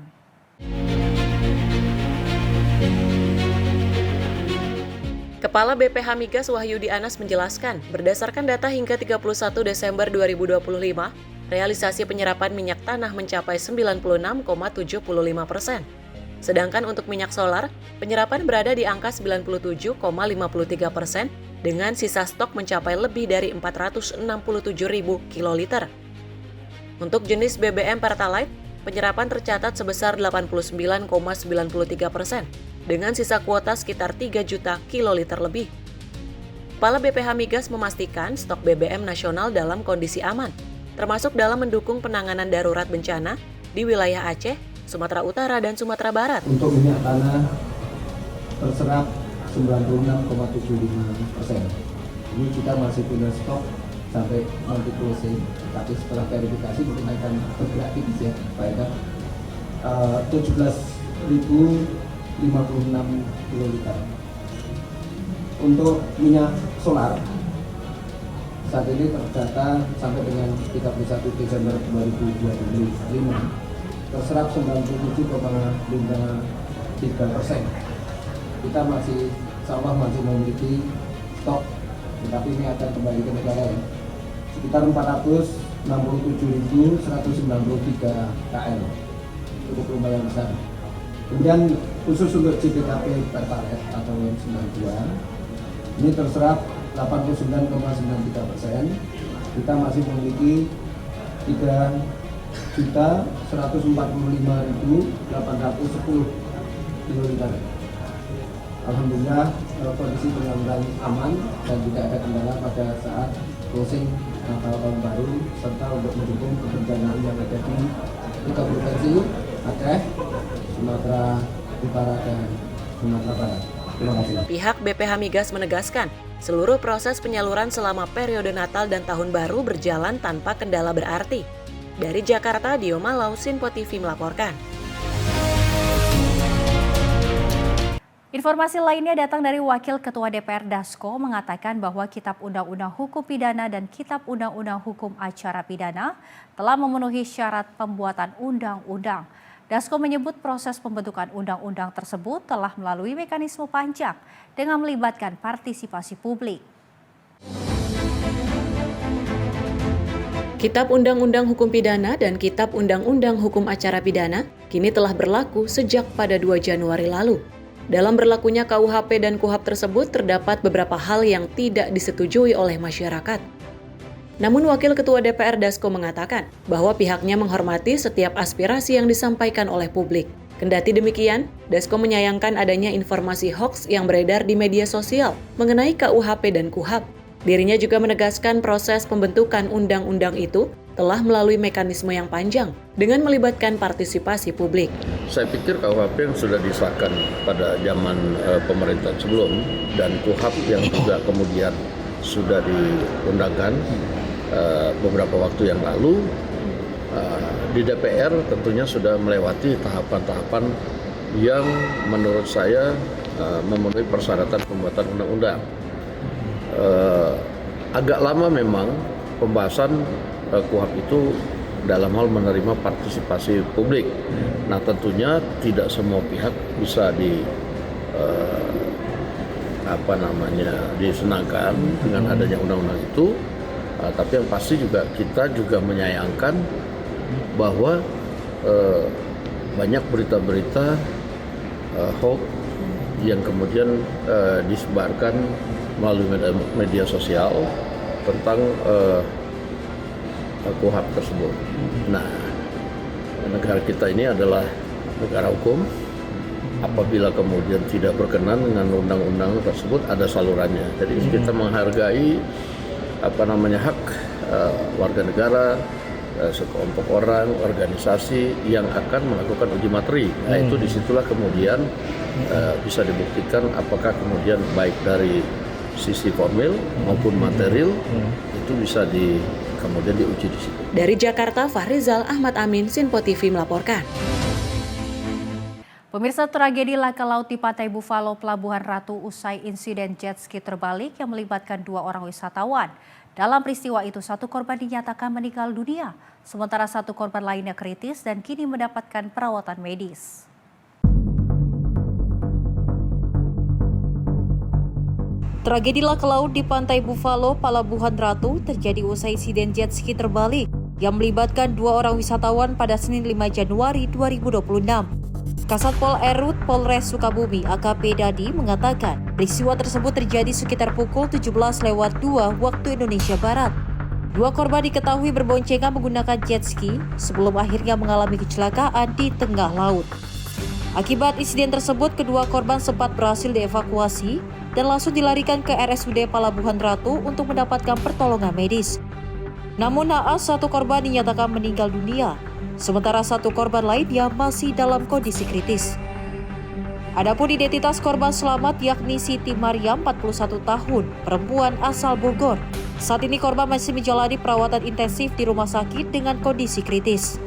Kepala BPH Migas Wahyudi Anas menjelaskan, berdasarkan data hingga 31 Desember 2025, realisasi penyerapan minyak tanah mencapai 96,75%. Sedangkan untuk minyak solar, penyerapan berada di angka 97,53%, dengan sisa stok mencapai lebih dari 467.000 kiloliter. Untuk jenis BBM Pertalite, penyerapan tercatat sebesar 89,93%, dengan sisa kuota sekitar 3 juta kiloliter lebih. Kepala BPH Migas memastikan stok BBM nasional dalam kondisi aman, termasuk dalam mendukung penanganan darurat bencana di wilayah Aceh, Sumatera Utara, dan Sumatera Barat. Untuk minyak tanah terserap 96,75%. Ini kita masih punya stok sampai nanti closing, tapi setelah verifikasi mungkin akan bergerak tipis ya, Pak Eka. 17.056 kiloliter. Untuk minyak solar saat ini terdata sampai dengan 31 Desember 2025 terserap 97,53%. Kita masih, insya Allah masih memiliki stok, tetapi ini akan kembali ke negara ya. Sekitar 467.193 KL, cukup lumayan besar. Kemudian khusus untuk JPKP Pertalite atau 92, ini terserap 89,93%. Kita masih memiliki 3.145.810 kiloliter. Alhamdulillah kondisi penyaluran aman dan tidak ada kendala pada saat closing Natal tahun baru, serta untuk mendukung kebencanaan yang ada di 3 provinsi Aceh, Sumatera Utara, dan Sumatera Barat. Terima kasih. Pihak BPH Migas menegaskan, seluruh proses penyaluran selama periode Natal dan Tahun Baru berjalan tanpa kendala berarti. Dari Jakarta, Dio Malau, Simpo TV melaporkan. Informasi lainnya datang dari Wakil Ketua DPR Dasko mengatakan bahwa Kitab Undang-Undang Hukum Pidana dan Kitab Undang-Undang Hukum Acara Pidana telah memenuhi syarat pembuatan undang-undang. Dasko menyebut proses pembentukan undang-undang tersebut telah melalui mekanisme panjang dengan melibatkan partisipasi publik. Kitab Undang-Undang Hukum Pidana dan Kitab Undang-Undang Hukum Acara Pidana kini telah berlaku sejak pada 2 Januari lalu. Dalam berlakunya KUHP dan KUHAP tersebut terdapat beberapa hal yang tidak disetujui oleh masyarakat. Namun Wakil Ketua DPR Dasko mengatakan bahwa pihaknya menghormati setiap aspirasi yang disampaikan oleh publik. Kendati demikian, Dasko menyayangkan adanya informasi hoaks yang beredar di media sosial mengenai KUHP dan KUHAP. Dirinya juga menegaskan proses pembentukan undang-undang itu telah melalui mekanisme yang panjang dengan melibatkan partisipasi publik. Saya pikir KUHP yang sudah disahkan pada zaman pemerintah sebelum dan KUHAP yang juga kemudian sudah diundangkan beberapa waktu yang lalu di DPR tentunya sudah melewati tahapan-tahapan yang menurut saya memenuhi persyaratan pembuatan undang-undang. Agak lama memang pembahasan KUHAP itu dalam hal menerima partisipasi publik. Nah tentunya tidak semua pihak bisa disenangkan dengan adanya undang-undang itu. Tapi yang pasti juga kita juga menyayangkan bahwa banyak berita-berita hoax yang kemudian disebarkan melalui media sosial tentang KUHAP tersebut. Nah, negara kita ini adalah negara hukum. Apabila kemudian tidak berkenan dengan undang-undang tersebut, ada salurannya. Jadi kita menghargai hak warga negara, sekelompok orang, organisasi yang akan melakukan uji materi. Nah, itu disitulah kemudian bisa dibuktikan apakah kemudian baik dari sisi formil maupun material itu bisa kemudian diuji di situ. Dari Jakarta, Fahrizal Ahmad Amin, Sinpo TV melaporkan. Pemirsa, tragedi laka laut di Pantai Buffalo, Pelabuhan Ratu usai insiden jet ski terbalik yang melibatkan 2 orang wisatawan. Dalam peristiwa itu, 1 korban dinyatakan meninggal dunia, sementara 1 korban lainnya kritis dan kini mendapatkan perawatan medis. Tragedi laka laut di Pantai Buffalo, Pelabuhan Ratu terjadi usai insiden jet ski terbalik yang melibatkan 2 orang wisatawan pada Senin 5 Januari 2026. Kasat Pol Erut Polres Sukabumi AKP Dadi mengatakan peristiwa tersebut terjadi sekitar pukul 17:02 waktu Indonesia Barat. 2 korban diketahui berboncengan menggunakan jet ski sebelum akhirnya mengalami kecelakaan di tengah laut. Akibat insiden tersebut, kedua korban sempat berhasil dievakuasi dan langsung dilarikan ke RSUD Pelabuhan Ratu untuk mendapatkan pertolongan medis. Namun naas 1 korban dinyatakan meninggal dunia, sementara 1 korban lainnya masih dalam kondisi kritis. Adapun identitas korban selamat yakni Siti Mariam, 41 tahun, perempuan asal Bogor. Saat ini korban masih menjalani perawatan intensif di rumah sakit dengan kondisi kritis.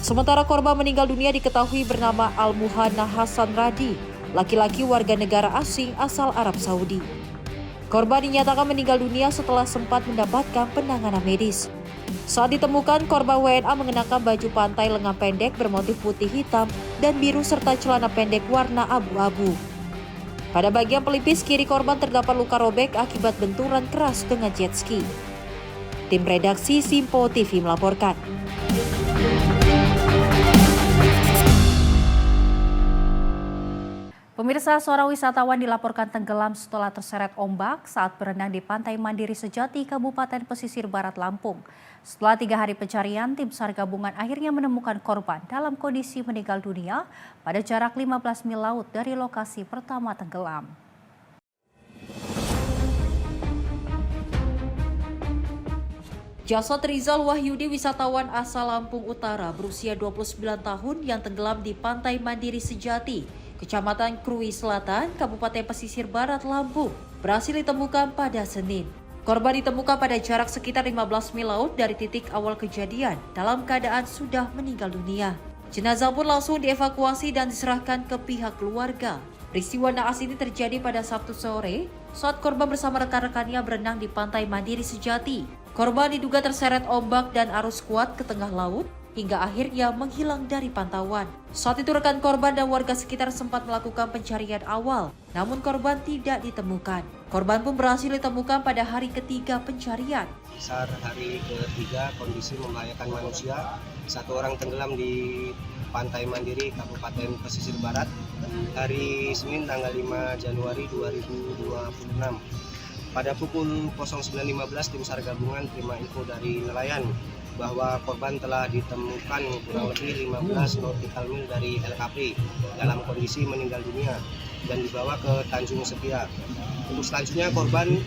Sementara korban meninggal dunia diketahui bernama Al-Muhana Hasan Radi, laki-laki warga negara asing asal Arab Saudi. Korban dinyatakan meninggal dunia setelah sempat mendapatkan penanganan medis. Saat ditemukan, korban WNA mengenakan baju pantai lengan pendek bermotif putih hitam dan biru serta celana pendek warna abu-abu. Pada bagian pelipis kiri korban terdapat luka robek akibat benturan keras dengan jet ski. Tim redaksi Sinpo TV melaporkan. Pemirsa, seorang wisatawan dilaporkan tenggelam setelah terseret ombak saat berenang di Pantai Mandiri Sejati, Kabupaten Pesisir Barat, Lampung. Setelah 3 hari pencarian, tim SAR gabungan akhirnya menemukan korban dalam kondisi meninggal dunia pada jarak 15 mil laut dari lokasi pertama tenggelam. Jasad Rizal Wahyudi, wisatawan asal Lampung Utara berusia 29 tahun yang tenggelam di Pantai Mandiri Sejati, Kecamatan Krui Selatan, Kabupaten Pesisir Barat, Lampung, berhasil ditemukan pada Senin. Korban ditemukan pada jarak sekitar 15 mil laut dari titik awal kejadian dalam keadaan sudah meninggal dunia. Jenazah pun langsung dievakuasi dan diserahkan ke pihak keluarga. Peristiwa naas ini terjadi pada Sabtu sore saat korban bersama rekan-rekannya berenang di Pantai Mandiri Sejati. Korban diduga terseret ombak dan arus kuat ke tengah laut hingga akhirnya menghilang dari pantauan. Saat itu rekan korban dan warga sekitar sempat melakukan pencarian awal, namun korban tidak ditemukan. Korban pun berhasil ditemukan pada hari ketiga pencarian. Saat hari ketiga kondisi membahayakan manusia, 1 orang tenggelam di Pantai Mandiri, Kabupaten Pesisir Barat, hari Senin tanggal 5 Januari 2026. Pada pukul 09.15 tim SAR gabungan terima info dari nelayan bahwa korban telah ditemukan kurang lebih 15 nautical mil dari LKP dalam kondisi meninggal dunia dan dibawa ke Tanjung Setia. Untuk selanjutnya korban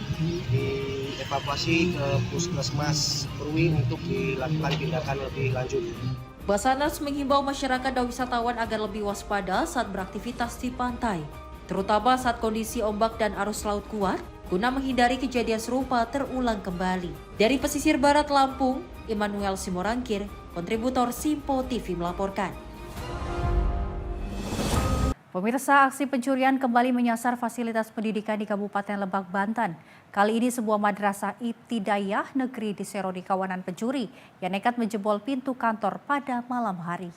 dievakuasi ke Puskesmas Perwi untuk dilakukan tindakan lebih lanjut. Basarnas menghimbau masyarakat dan wisatawan agar lebih waspada saat beraktivitas di pantai, terutama saat kondisi ombak dan arus laut kuat, guna menghindari kejadian serupa terulang kembali. Dari pesisir barat Lampung, Immanuel Simorangkir, kontributor Simpo TV melaporkan. Pemirsa, aksi pencurian kembali menyasar fasilitas pendidikan di Kabupaten Lebak, Banten. Kali ini sebuah madrasah Ibtidaiyah negeri disero di kawanan pencuri yang nekat menjebol pintu kantor pada malam hari.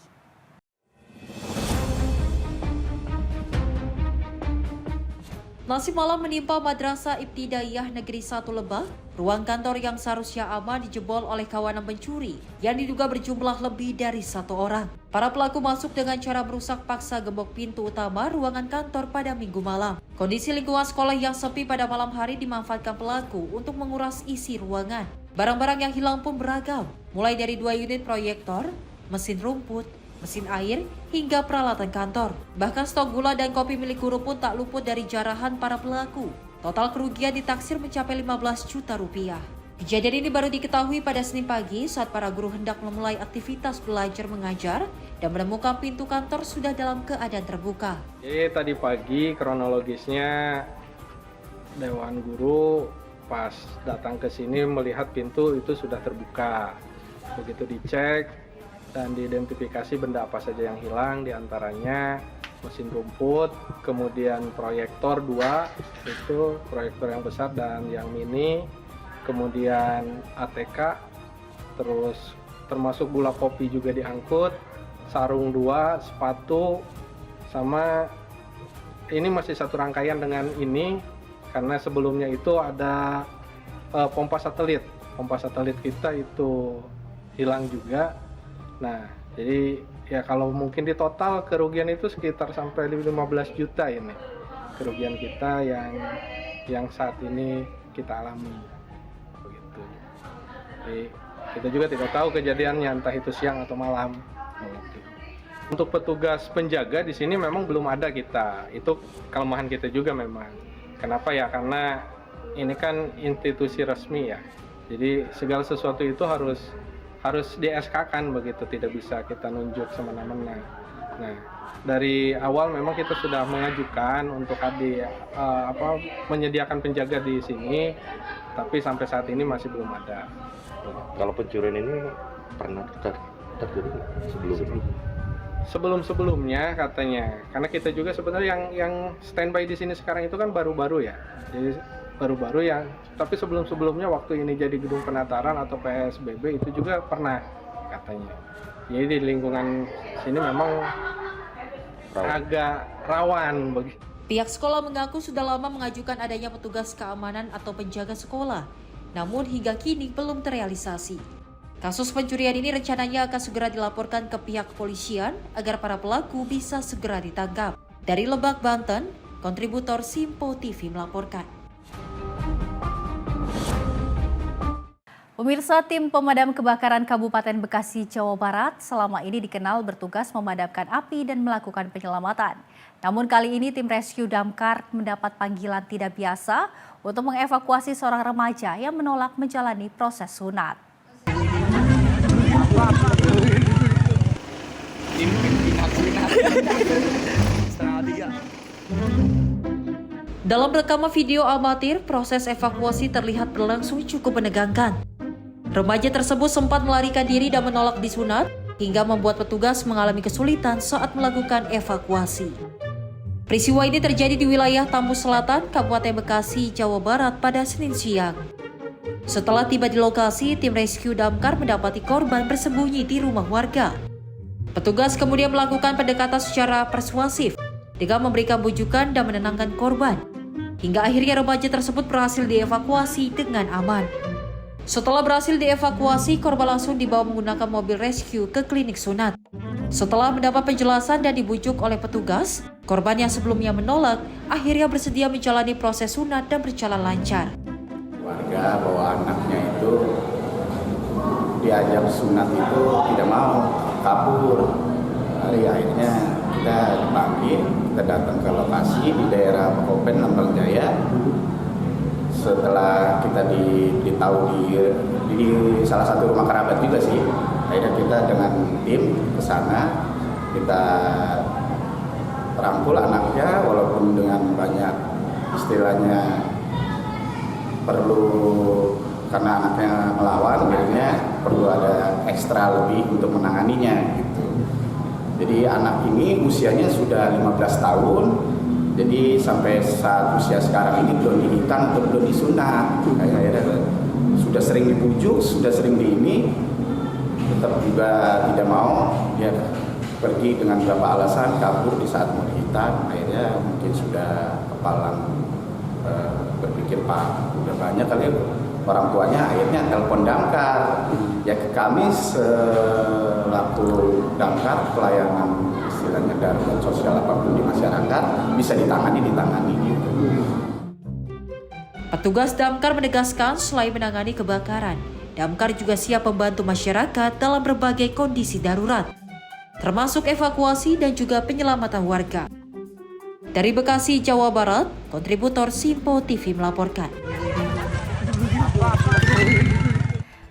Nasib malam menimpa Madrasah Ibtidaiyah Negeri 1 Lebak. Ruang kantor yang seharusnya aman dijebol oleh kawanan pencuri yang diduga berjumlah lebih dari 1 orang. Para pelaku masuk dengan cara merusak paksa gembok pintu utama ruangan kantor pada Minggu malam. Kondisi lingkungan sekolah yang sepi pada malam hari dimanfaatkan pelaku untuk menguras isi ruangan. Barang-barang yang hilang pun beragam, mulai dari 2 unit proyektor, mesin rumput, mesin air, hingga peralatan kantor. Bahkan stok gula dan kopi milik guru pun tak luput dari jarahan para pelaku. Total kerugian ditaksir mencapai 15 juta rupiah. Kejadian ini baru diketahui pada Senin pagi saat para guru hendak memulai aktivitas belajar mengajar dan menemukan pintu kantor sudah dalam keadaan terbuka. Jadi tadi pagi kronologisnya Dewan Guru pas datang ke sini melihat pintu itu sudah terbuka. Begitu dicek dan diidentifikasi benda apa saja yang hilang, diantaranya mesin rumput, kemudian proyektor 2, itu proyektor yang besar dan yang mini, kemudian ATK, terus termasuk gula kopi juga diangkut, sarung 2, sepatu, sama ini masih satu rangkaian dengan ini karena sebelumnya itu ada pompa satelit kita itu hilang juga. Nah, jadi ya kalau mungkin di total kerugian itu sekitar sampai 15 juta ini kerugian kita yang saat ini kita alami begitu. Jadi kita juga tidak tahu kejadiannya entah itu siang atau malam. Begitu. Untuk petugas penjaga di sini memang belum ada kita. Itu kelemahan kita juga memang. Kenapa ya? Karena ini kan institusi resmi ya. Jadi segala sesuatu itu harus di-SK-kan begitu, tidak bisa kita nunjuk semena-mena. Nah, dari awal memang kita sudah mengajukan untuk menyediakan penjaga di sini, tapi sampai saat ini masih belum ada. Kalau pencurian ini pernah terjadi sebelumnya katanya, karena kita juga sebenarnya yang standby di sini sekarang itu kan baru-baru ya. Jadi baru-baru yang, tapi sebelumnya waktu ini jadi gedung penataran atau PSBB itu juga pernah katanya. Jadi di lingkungan sini memang agak rawan. Pihak sekolah mengaku sudah lama mengajukan adanya petugas keamanan atau penjaga sekolah, namun hingga kini belum terrealisasi. Kasus pencurian ini rencananya akan segera dilaporkan ke pihak kepolisian agar para pelaku bisa segera ditangkap. Dari Lebak, Banten, kontributor Simpo TV melaporkan. Pemirsa, tim pemadam kebakaran Kabupaten Bekasi, Jawa Barat selama ini dikenal bertugas memadamkan api dan melakukan penyelamatan. Namun kali ini tim rescue damkar mendapat panggilan tidak biasa untuk mengevakuasi seorang remaja yang menolak menjalani proses sunat. Dalam rekaman video amatir, proses evakuasi terlihat berlangsung cukup menegangkan. Remaja tersebut sempat melarikan diri dan menolak disunat, hingga membuat petugas mengalami kesulitan saat melakukan evakuasi. Peristiwa ini terjadi di wilayah Tambun Selatan, Kabupaten Bekasi, Jawa Barat pada Senin siang. Setelah tiba di lokasi, tim rescue damkar mendapati korban bersembunyi di rumah warga. Petugas kemudian melakukan pendekatan secara persuasif dengan memberikan bujukan dan menenangkan korban. Hingga akhirnya remaja tersebut berhasil dievakuasi dengan aman. Setelah berhasil dievakuasi, korban langsung dibawa menggunakan mobil rescue ke klinik sunat. Setelah mendapat penjelasan dan dibujuk oleh petugas, korban yang sebelumnya menolak akhirnya bersedia menjalani proses sunat dan berjalan lancar. Warga bahwa anaknya itu diajak sunat itu tidak mau, kabur. Akhirnya kita dipanggil, kita datang ke lokasi di daerah Kopen, Lambang Jaya. Setelah kita ditahu di salah satu rumah kerabat juga sih, akhirnya kita dengan tim ke sana, kita rangkul anaknya walaupun dengan banyak istilahnya perlu, karena anaknya melawan, akhirnya perlu ada ekstra lebih untuk menanganinya gitu. Jadi anak ini usianya sudah 15 tahun. Jadi sampai saat usia sekarang ini belum dihitan atau belum disunat. Akhirnya sudah sering dibujuk, sudah sering tetap juga tidak mau. Dia pergi dengan beberapa alasan, kabur di saat mau dihitan. Akhirnya mungkin sudah kepalang berpikir, Pak, udah banyak kali orang tuanya, akhirnya telepon damkar. Ya kami selaku damkar pelayanan istilahnya darurat sosial apapun di masyarakat bisa ditangani gitu. Petugas damkar menegaskan selain menangani kebakaran, damkar juga siap membantu masyarakat dalam berbagai kondisi darurat, termasuk evakuasi dan juga penyelamatan warga. Dari Bekasi, Jawa Barat, kontributor Simpo TV melaporkan.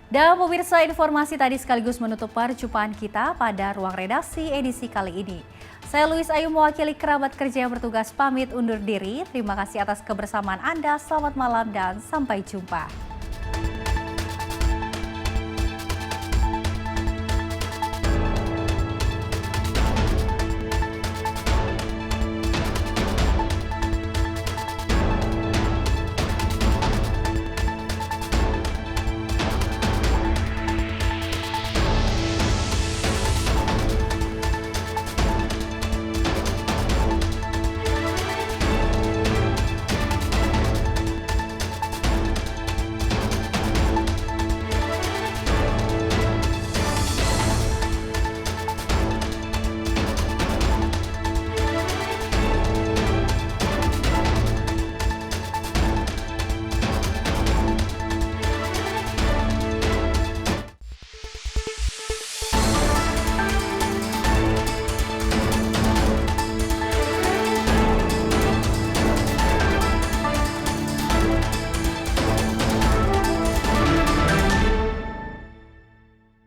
Dan pemirsa, informasi tadi sekaligus menutup perjumpaan kita pada Ruang Redaksi edisi kali ini. Saya Luis Ayu mewakili kerabat kerja yang bertugas pamit undur diri. Terima kasih atas kebersamaan Anda, selamat malam dan sampai jumpa.